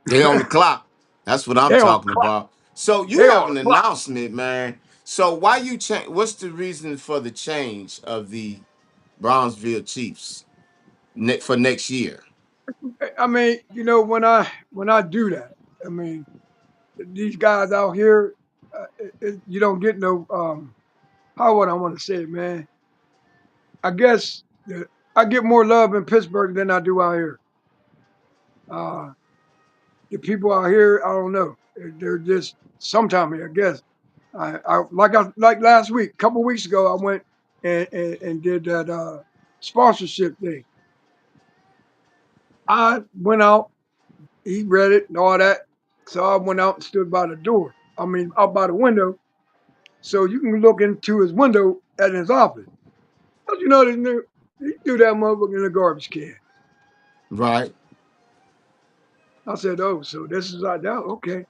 They on the clock. That's what I'm They on the talking clock. about. So you They have on an the clock. announcement, man. So why you change? What's the reason for the change of the Brownsville Chiefs for next year? I mean, when I do that, I mean, these guys out here, you don't get no how would I want to say it, man? I guess I get more love in Pittsburgh than I do out here. Uh, the people out here, I don't know. They're just sometimes, I guess. Like last week, a couple weeks ago, I went and did that sponsorship thing. I went out, he read it and all that. So I went out and stood by the door. I mean, out by the window, so you can look into his window at his office. Don't you know this nigga? He threw that motherfucker in the garbage can. Right. I said, oh, so this is like that. Okay.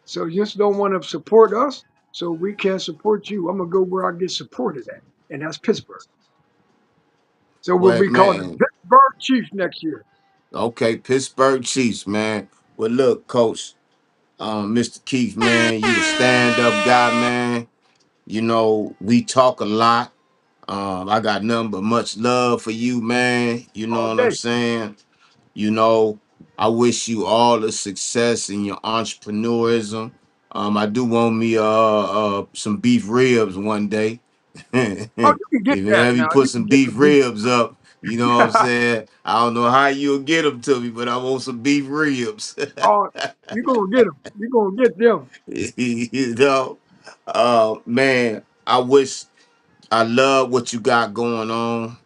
So you just don't want to support us, so we can't support you. I'm gonna go where I get supported at, and that's Pittsburgh. So we'll Well, be called the man. Pittsburgh Chiefs next year. Okay, Pittsburgh Chiefs, man. Well, look, Coach, Mr. Keith, man, you a stand-up guy, man. We talk a lot. I got nothing but much love for you, man. You know All what I'm day. saying? You know, I wish you all the success in your entrepreneurism. I do want me some beef ribs one day. Oh, If you can get that ever you now. put You can some get beef the beef. ribs up, you know what I'm saying? I don't know how you'll get them to me, but I want some beef ribs. Oh, you gonna get them. You gonna get them. you know, man, I love what you got going on.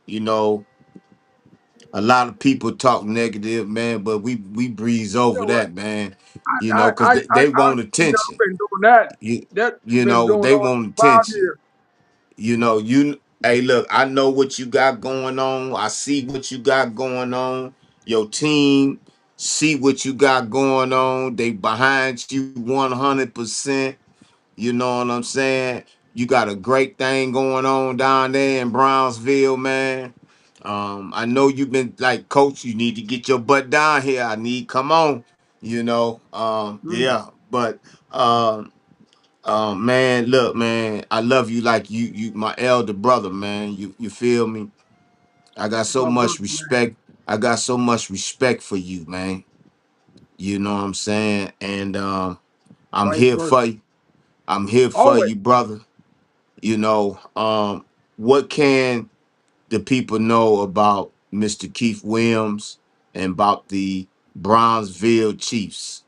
A lot of people talk negative, man, but we breeze You over know what? that, man. I Because they want I've attention. been doing that. You That's been going they on want for five attention. years. Hey, look, I know what you got going on. I see what you got going on. Your team see what you got going on. They behind you 100%. You know what I'm saying? You got a great thing going on down there in Brownsville, man. I know you've been like, Coach, you need to get your butt down here. Come on, Mm, yeah. But man, look, man, I love you like my elder brother, man. You feel me? I got so my brother, much man. respect. I got so much respect for you, man. You know what I'm saying? And I'm vice here versa. for you. I'm here for Always. you, brother. You know, what can the people know about Mr. Keith Williams and about the Brownsville Chiefs?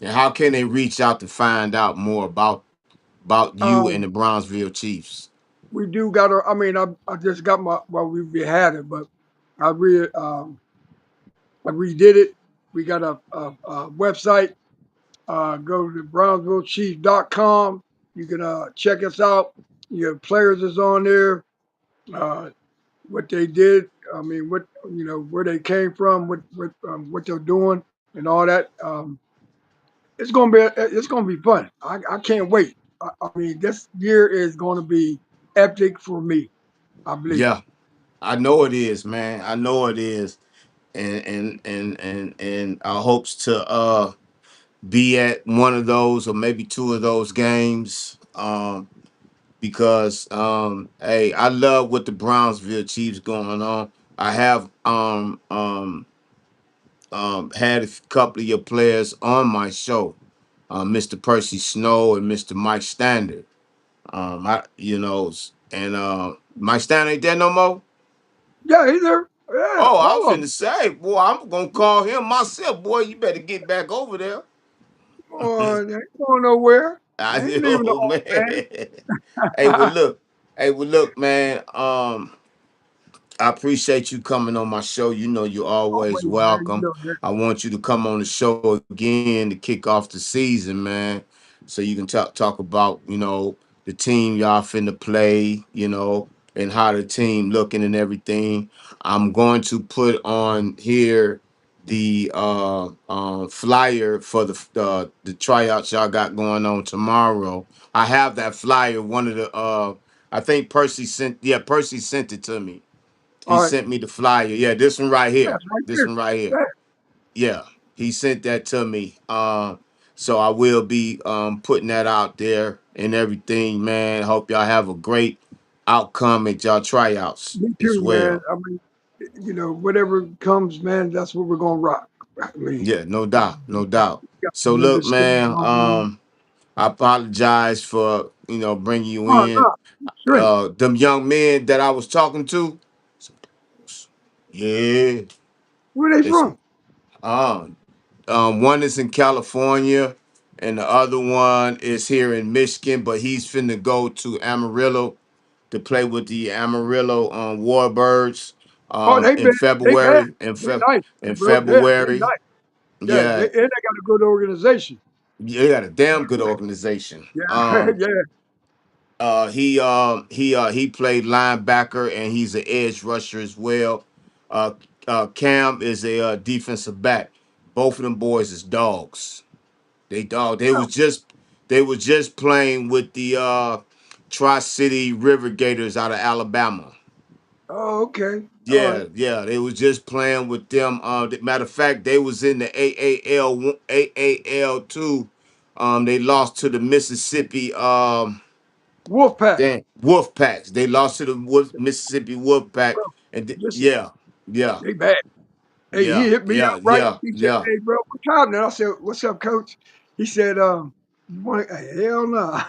And how can they reach out to find out more about you and Um, the Brownsville Chiefs? we do got our. I mean, I just got my. Well, we had it, but I re I redid it. We got a website. Go to brownsvillechiefs.com. You can check us out. Your players is on there. Uh, what they did. I mean, what where they came from, what they're doing, and all that. It's gonna be fun. I can't wait. I mean, this year is going to be epic for me. I believe. Yeah, I know it is, man. I know it is. And our hopes to be at one of those or maybe two of those games. Because hey, I love what the Brownsville Chiefs going on. I have had a couple of your players on my show, Mr. Percy Snow and Mr. Mike Standard. And Mike Standard ain't there no more. Yeah, he's there. Yeah, Oh, I was all of them. finna say, boy, I'm gonna call him myself. Boy, you better get back over there. They ain't going nowhere. I They ain't leaving the know, old man. man. Hey, well, look. Hey, well, look, man. I appreciate you coming on my show. You know you're always Always, man. You welcome. know that. I want you to come on the show again to kick off the season, man. So you can talk about, the team y'all finna play, and how the team looking and everything. I'm going to put on here the flyer for the tryouts y'all got going on tomorrow. I have that flyer. One of the I think Percy sent it to me. He All right. sent me the flyer. Yeah, this one right here. That's right This there. one right here. Yeah. Yeah, he sent that to me. So I will be putting that out there and everything, man. Hope y'all have a great outcome at y'all tryouts Me as too, man. well. I mean, whatever comes, man, that's what we're gonna rock. I mean, Yeah, no doubt, no doubt. we got So another look, schedule man, going on. I apologize for bringing you Oh in. no, straight. Them young men that I was talking to, yeah, Where they it's from? on. One is in California, and the other one is here in Michigan. But he's finna go to Amarillo to play with the Amarillo Warbirds Oh, in they bad. February. They nice, In bro. Yeah, they February, nice. Yeah, yeah, and they got a good organization. they got a damn good organization. Yeah, yeah. He played linebacker and he's an edge rusher as well. Uh, Cam is a defensive back. Both of them boys is dogs. They dog. They was just playing with the Tri City River Gators out of Alabama. Oh, okay. All right. Yeah, yeah. They was just playing with them. Matter of fact, they was in the AAL 2. They lost to the Mississippi. Wolfpack. Damn, Wolf Packs. They lost to the Mississippi Wolf Pack, Bro, and listen, yeah, yeah, they bad. Hey, he yeah, hit me yeah, up right. yeah, He said, yeah, "Hey, bro, what's happening?" I said, "What's up, coach?" He said, "You want hell no."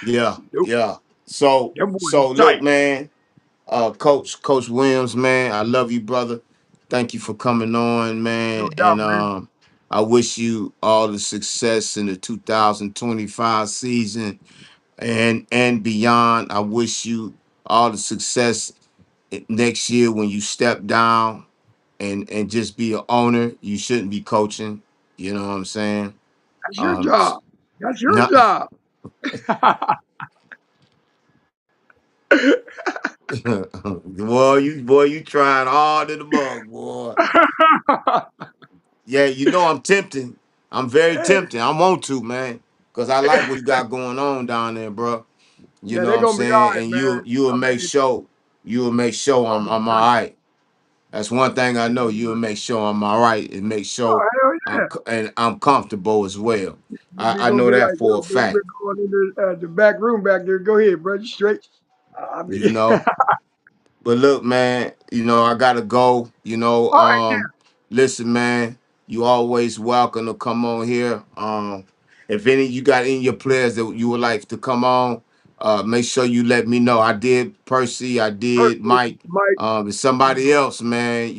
yeah, Nope. yeah. So, Them boys so is look, tight. man. Coach Williams, man, I love you, brother. Thank you for coming on, No man. doubt, And man. I wish you all the success in the 2025 season and beyond. I wish you all the success next year when you step down and just be an owner. You shouldn't be coaching. You know what I'm saying? That's your Um, job. That's your not job. boy, you trying hard in the mug, boy. Yeah, I'm tempting. I'm very tempting. I want to, man, because I like what you got going on down there, bro. You Yeah, know they're what I'm gonna be all saying? right, And man. you'll I make mean, sure gonna be I'm all straight. right. That's one thing I They're know. gonna be You'll all right. make sure I'm all right and make Oh sure hell yeah! I'm comfortable as well. They're I gonna know be that like, for "Yo, a bro, we're fact. going in the back room back there. Go ahead, bro. You straight." I You mean, know. But look, man, I gotta go. all right, Listen, man. You always welcome to come on here. If any you got any of your players that you would like to come on, make sure you let me know. I did Percy, I did Personally, Mike. Mike, If somebody else, man,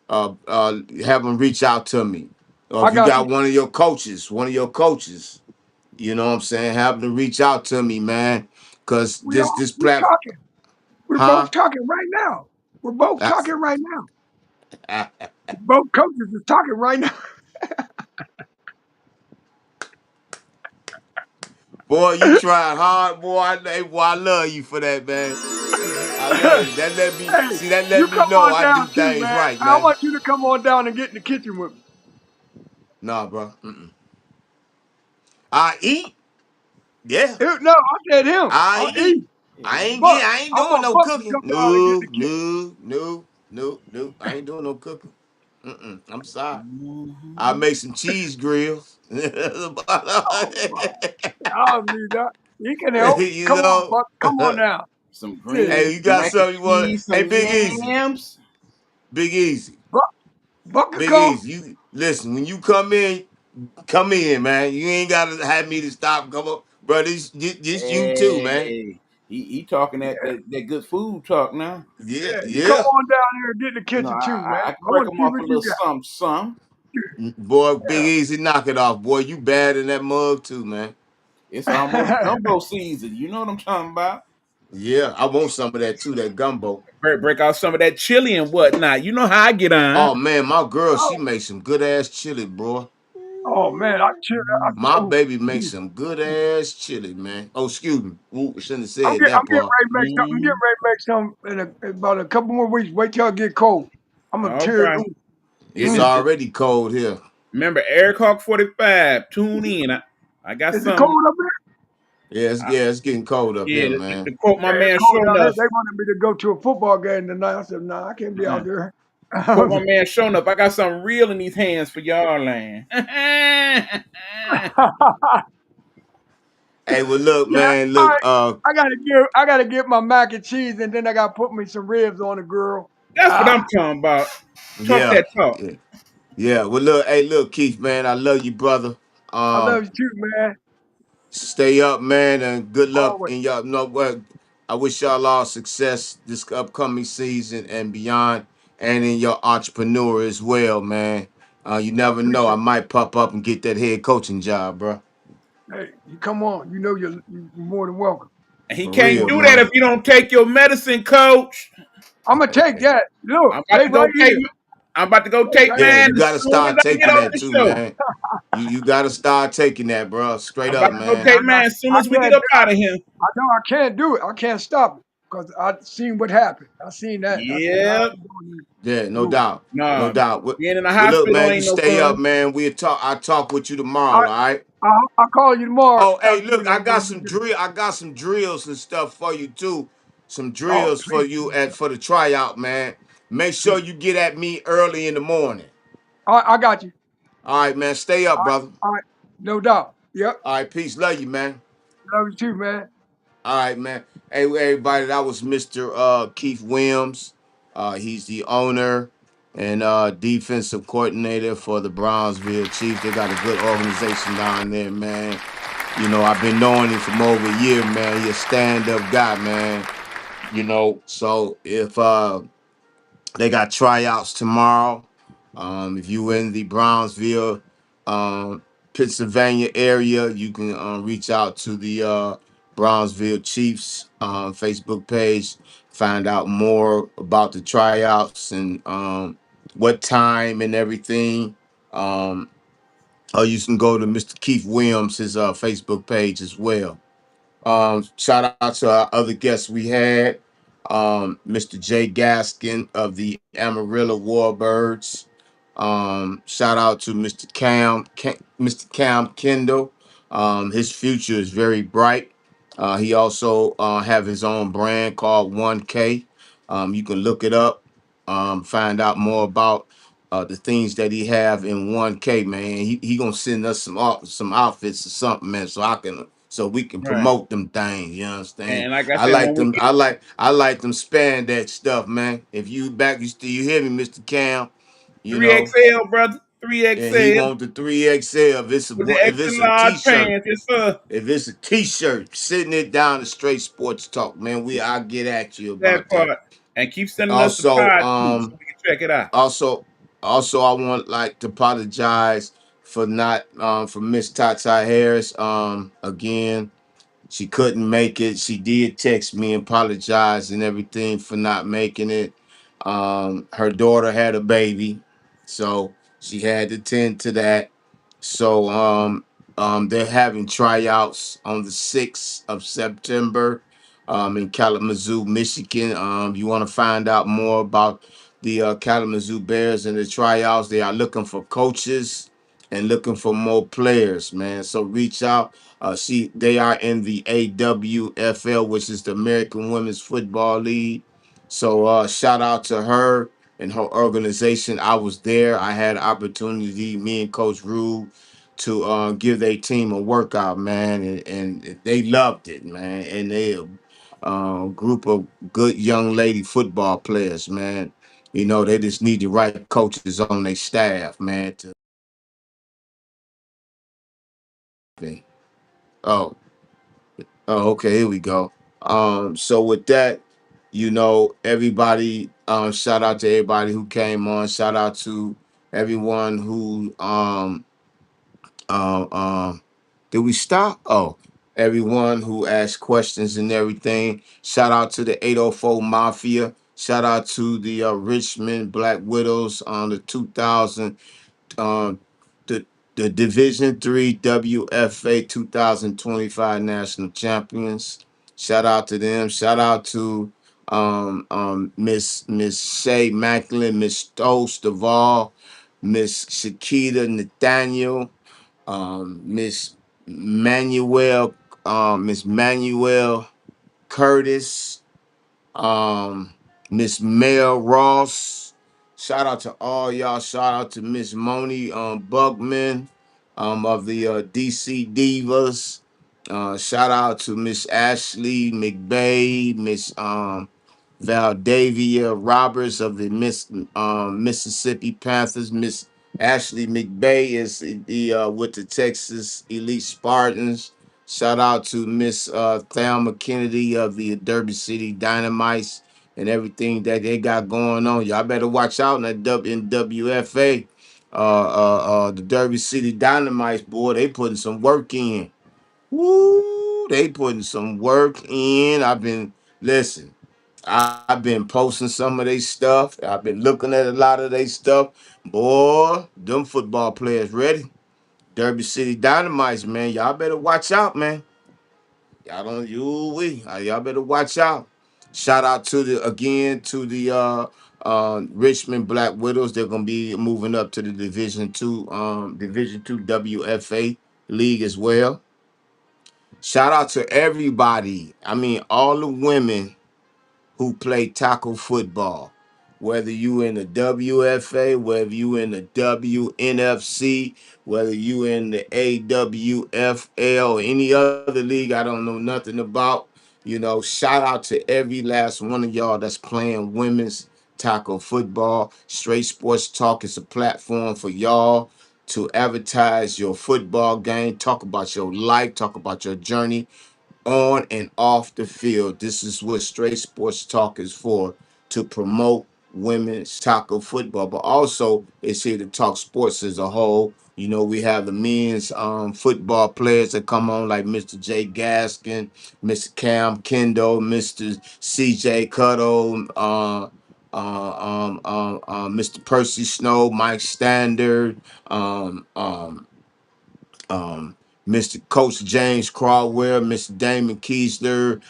have them reach out to me. Or I if you got you. got one of your coaches, you know what I'm saying, have them reach out to me, man. Cause this We platform, talking. We're huh? both talking right now. We're both That's- talking right now. Both coaches is talking right now. Boy, you tried hard, boy. I love you for that, man. I love you. That let me Hey, see. That you let me come know on I down do too, things man. right, I man. want you to come on down and get in the kitchen with me. Nah, bro. I eat. Yeah, No, I said him. I I'll eat. eat. Buck. I ain't I doing want no Buck to cooking. come down and get in No, the kitchen. no, no, no, no. I ain't doing no cooking. I'm sorry. I'll Mhm. make some cheese grills. Oh, Buck. I'll be that. He can help. you Come on, know. Buck. Come on now. Some Yeah. Hey, greens, you some got mac and something you want? cheese, Hey, some Big Easy. yams. Big Easy. Buck. Buck can Big come. Easy. You listen when you come in, man. You ain't gotta have me to stop. Come up, bro. This you too, man. Hey, he talking that good food talk now. Yeah, Yeah, you come yeah. on down here and get in the No, kitchen too, man. I can I break want to him see off a what you little got. something, some. Boy, Big Easy, knock it off, boy. You bad in that mug too, man. It's almost gumbo season. You know what I'm talking about? Yeah, I want some of that too, that gumbo. Break out some of that chili and whatnot. You know how I get on. Oh man, my girl, she oh, makes some good ass chili, bro. oh man, I chill. My Oh, baby makes some good ass chili, man. Oh, excuse me. Ooh, shouldn't have said I'm that getting part. ready to make some. I'm getting Mm, ready to make some in about a couple more weeks. Wait till I get cold. I'm gonna all tear it right. loose. It's Mm. already cold here. Remember Eric Hawk 45. Tune in. I got Is it some. cold up there? I, Yeah, it's getting cold up yeah, here, to man. quote my Yeah, it's man cold Show down there. Enough. They wanted me to go to a football game tonight. I said, "Nah, I can't be out there." Quote my man Show Enough. I got something real in these hands for y'all, land. Hey, well, look, Yeah, man, all look, right. I gotta get my mac and cheese, and then I gotta put me some ribs on the grill. That's what I'm Ah, talking about. Talk yeah, that talk. yeah, yeah. Well, look, hey, look, Keith, man, I love you, brother. I Um, love you too, man. Stay up, man, and good luck Always. in y'all. No, what I wish y'all all success this upcoming season and beyond, and in your entrepreneur as well, man. You I never know, I appreciate might pop up and get that head coaching job, bro. it. Hey, you come on. You know you're more than welcome. And he For can't More real, than do that welcome. if man. you don't take your medicine, coach. I'm gonna take that. Look, I'm about stay to right go take. here. I'm about to go Stay take right Yeah, here. mine you as got to soon as start I get taking off that the too, show. man. You got to start taking that, bro. Straight I'm about up, to go man. take mine as soon I as we get can't. up out of here. I know I can't do it. I can't stop it because I seen what happened. I seen that. I said, nah, I Yep. ain't doing this. Yeah, no No. doubt, no Nah, doubt. Well, being in the well, look, hospital man, you ain't no stay up, fun. man. We talk. I talk with you tomorrow, I all right? I'll call you tomorrow Oh, hey, after look, I when got we some get it. drill. I got some drills and stuff for you too. Some Oh, drills for please, you at for the tryout, man. Make sure please. you get at me early in the morning. I got you. All right, man. Stay up, All right, brother. all right. No doubt. Yep. All right, peace. Love you, man. Love you too, man. All right, man. Hey, everybody, that was Mr. Keith Williams. He's the owner and defensive coordinator for the Brownsville Chiefs. They got a good organization down there, man. You know, I've been knowing him for over a year, man. He's a stand-up guy, man. So if they got tryouts tomorrow, if you in the Brownsville, um, Pennsylvania area, you can reach out to the Brownsville Chiefs Facebook page, find out more about the tryouts and what time and everything. Um, or you can go to Mr. Keith Williams, his Facebook page as well. Shout out to our other guests we had, Mr. Jay Gaskin of the Amarillo Warbirds. Shout out to Mr. Cam Kendall. His future is very bright. He also have his own brand called 1K. You can look it up, find out more about the things that he have in 1K, man. He gonna send us some outfits or something, man, so we can Right. promote them things. You understand? And like I I said, like when we them. get I like them spandex stuff, man. If you back, you hear me, Mr. Cam. You know, 3XL, brother. and he 3XL want the 3XL. If it's a with the if extra it's a large t-shirt, pants. Yes, sir. if it's a t-shirt, sitting it down to straight sports talk, man. I'll get at you That about that. part. And keep sending us the Also, pod too, so we can check it out. also, I want like to apologize for not for Miss Tata Harris. Again, she couldn't make it. She did text me and apologize and everything for not making it. Her daughter had a baby, so she had to tend to that. So they're having tryouts on the 6th of September in Kalamazoo, Michigan. You want to find out more about the Kalamazoo Bears and the tryouts? They are looking for coaches and looking for more players, man. So reach out. They are in the AWFL, which is the American Women's Football League. So shout out to her and her organization. I was there. I had opportunity, me and Coach Rube, to give their team a workout, man, and they loved it, man. And they group of good young lady football players, man. You know, they just need the right coaches on their staff, man. Oh, okay, here we go. So with that, everybody, shout out to everybody who came on. Shout out to everyone who um um did we stop? Oh, everyone who asked questions and everything. Shout out to the 804 Mafia. Shout out to the Richmond Black Widows on the 2000 um, the Division 3 WFA 2025 national champions. Shout out to them. Shout out to Miss Shay Macklin, Miss Stokes Duvall, Miss Shakita Nathaniel, Miss Miss Manuel Curtis, um, Miss Mel Ross. Shout out to all y'all. Shout out to Miss Moni Bugman of the DC Divas. Shout out to Miss Ashley McBay, Miss Valdavia Roberts of the Mississippi Panthers. Miss Ashley McBay is the with the Texas Elite Spartans. Shout out to Miss Thelma Kennedy of the Derby City Dynamites and everything that they got going on. Y'all better watch out in that WFA. The Derby City Dynamites, boy, they putting some work in. Woo, they putting some work in. Listen, I've been posting some of their stuff. I've been looking at a lot of their stuff. Boy, them football players ready. Derby City Dynamites, man. Y'all better watch out, man. Y'all don't you we. Y'all better watch out. Shout out to the Richmond Black Widows. They're gonna be moving up to the Division 2 WFA league as well. Shout out to everybody. I mean, all the women who play tackle football. Whether you in the WFA, whether you in the WNFC, whether you in the AWFL or any other league I don't know nothing about, shout out to every last one of y'all that's playing women's tackle football. Straight Sports Talk is a platform for y'all to advertise your football game, talk about your life, talk about your journey on and off the field. This is what Straight Sports Talk is for, to promote women's tackle football, but also it's here to talk sports as a whole. We have the men's football players that come on, like Mr. Jay Gaskin, Mr. Cam Kendall, Mr. CJ Cuttle, Mr. Percy Snow, Mike Standard, um, um, Mr. Coach James Caldwell, Mr. Damon Keesler,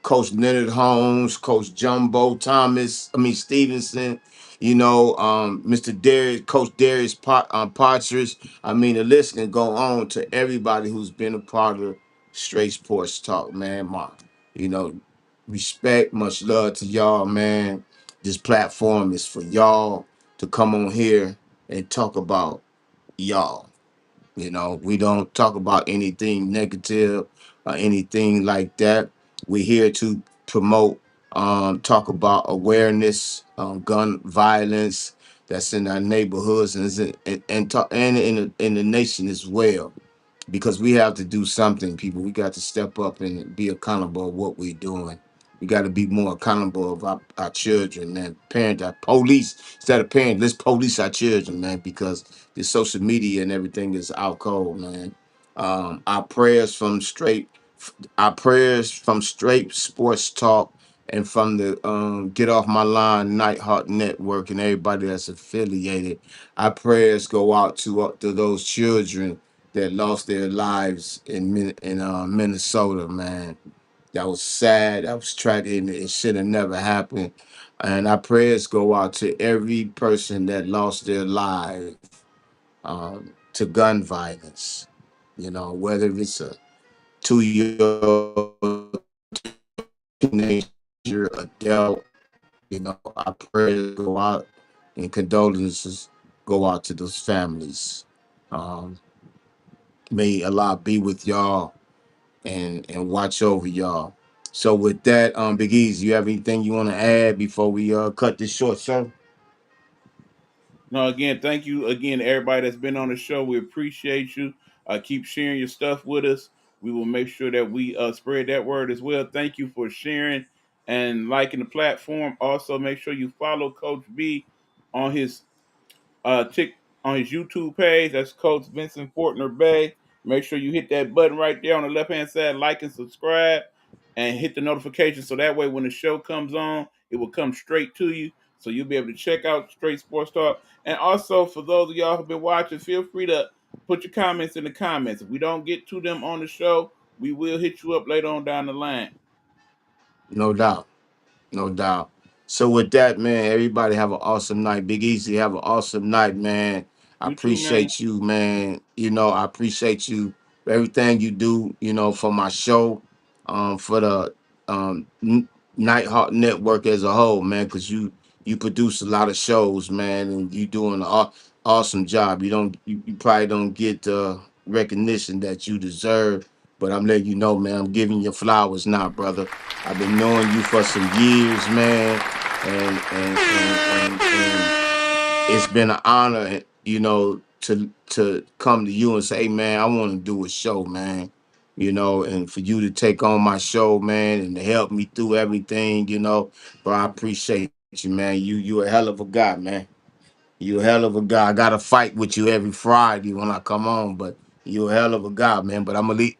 Coach Leonard Holmes, Coach Jumbo Thomas, Stevenson, Mr. Darius, Coach Darius Partridge. I mean, the list can go on to everybody who's been a part of Straight Sports Talk, man. You know, respect, much love to y'all, man. This platform is for y'all to come on here and talk about y'all. We don't talk about anything negative or anything like that. We're here to promote, talk about awareness, gun violence, that's in our neighborhoods and and in the nation as well, because we have to do something, people. We got to step up and be accountable of what we're doing. We got to be more accountable of our children, man. Parent, our police, instead of parent, let's police our children, man, because the social media and everything is out cold, man. Our prayers from straight sports talk and from the Get Off My Line Nighthawk Network and everybody that's affiliated. Our prayers go out to those children that lost their lives in Minnesota, man. That was sad. That was tragic. And it should have never happened. And our prayers go out to every person that lost their life to gun violence. You know, whether it's a 2 year old teenager, adult, you know, our prayers go out and condolences go out to those families. Um, may Allah be with y'all and watch over y'all. So with that, Big Easy, you have anything you want to add before we cut this short, sir? No, again, thank you again to everybody that's been on the show. We appreciate you. Keep sharing your stuff with us. We will make sure that we spread that word as well. Thank you for sharing and liking the platform. Also, make sure you follow Coach B on his tick on his YouTube page. That's Coach Vincent Fortner Bay. Make sure you hit that button right there on the left hand side, like and subscribe, and hit the notification so that way when the show comes on, it will come straight to you. So you'll be able to check out Straight Sports Talk. And also, for those of y'all who've been watching, feel free to put your comments in the comments. If we don't get to them on the show, we will hit you up later on down the line. No doubt. No doubt. So with that, man, everybody have an awesome night. Big Easy, have an awesome night, man. I You too, man. appreciate you, man. You know, I appreciate you for everything you do, you know, for my show, for the Nighthawk Network as a whole, man, because you produce a lot of shows, man, and you doing an awesome job. You probably don't get the recognition that you deserve, but I'm letting you know, man, I'm giving you flowers now, brother. I've been knowing you for some years, man, and it's been an honor, you know, to come to you and say, hey, man, I want to do a show, man, you know, and for you to take on my show, man, and to help me through everything, you know, bro, I appreciate you, man. You a hell of a guy, man. You a hell of a guy. I got to fight with you every Friday when I come on, but you a hell of a guy, man. But I'm gonna leave.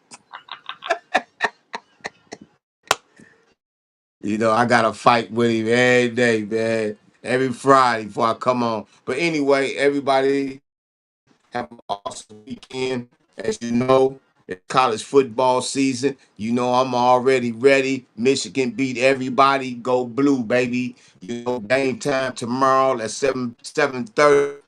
You know, I gotta fight with him every day, man. Every Friday before I come on. But anyway, everybody have an awesome weekend. As you know, it's college football season. You know I'm already ready. Michigan beat everybody. Go blue, baby. You know, game time tomorrow at 7:30.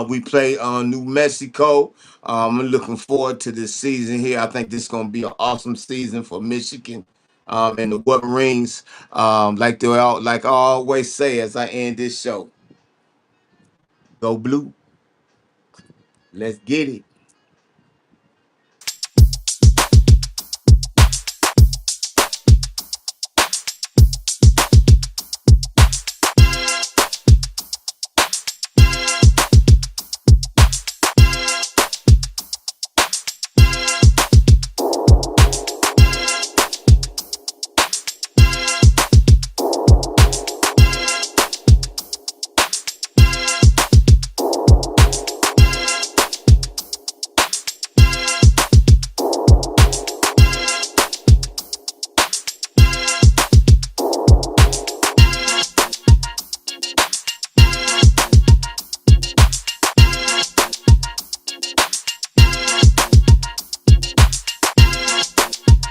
We play New Mexico. I'm looking forward to this season here. I think this is going to be an awesome season for Michigan and the Wolverines. Like I always say as I end this show, go blue. Let's get it.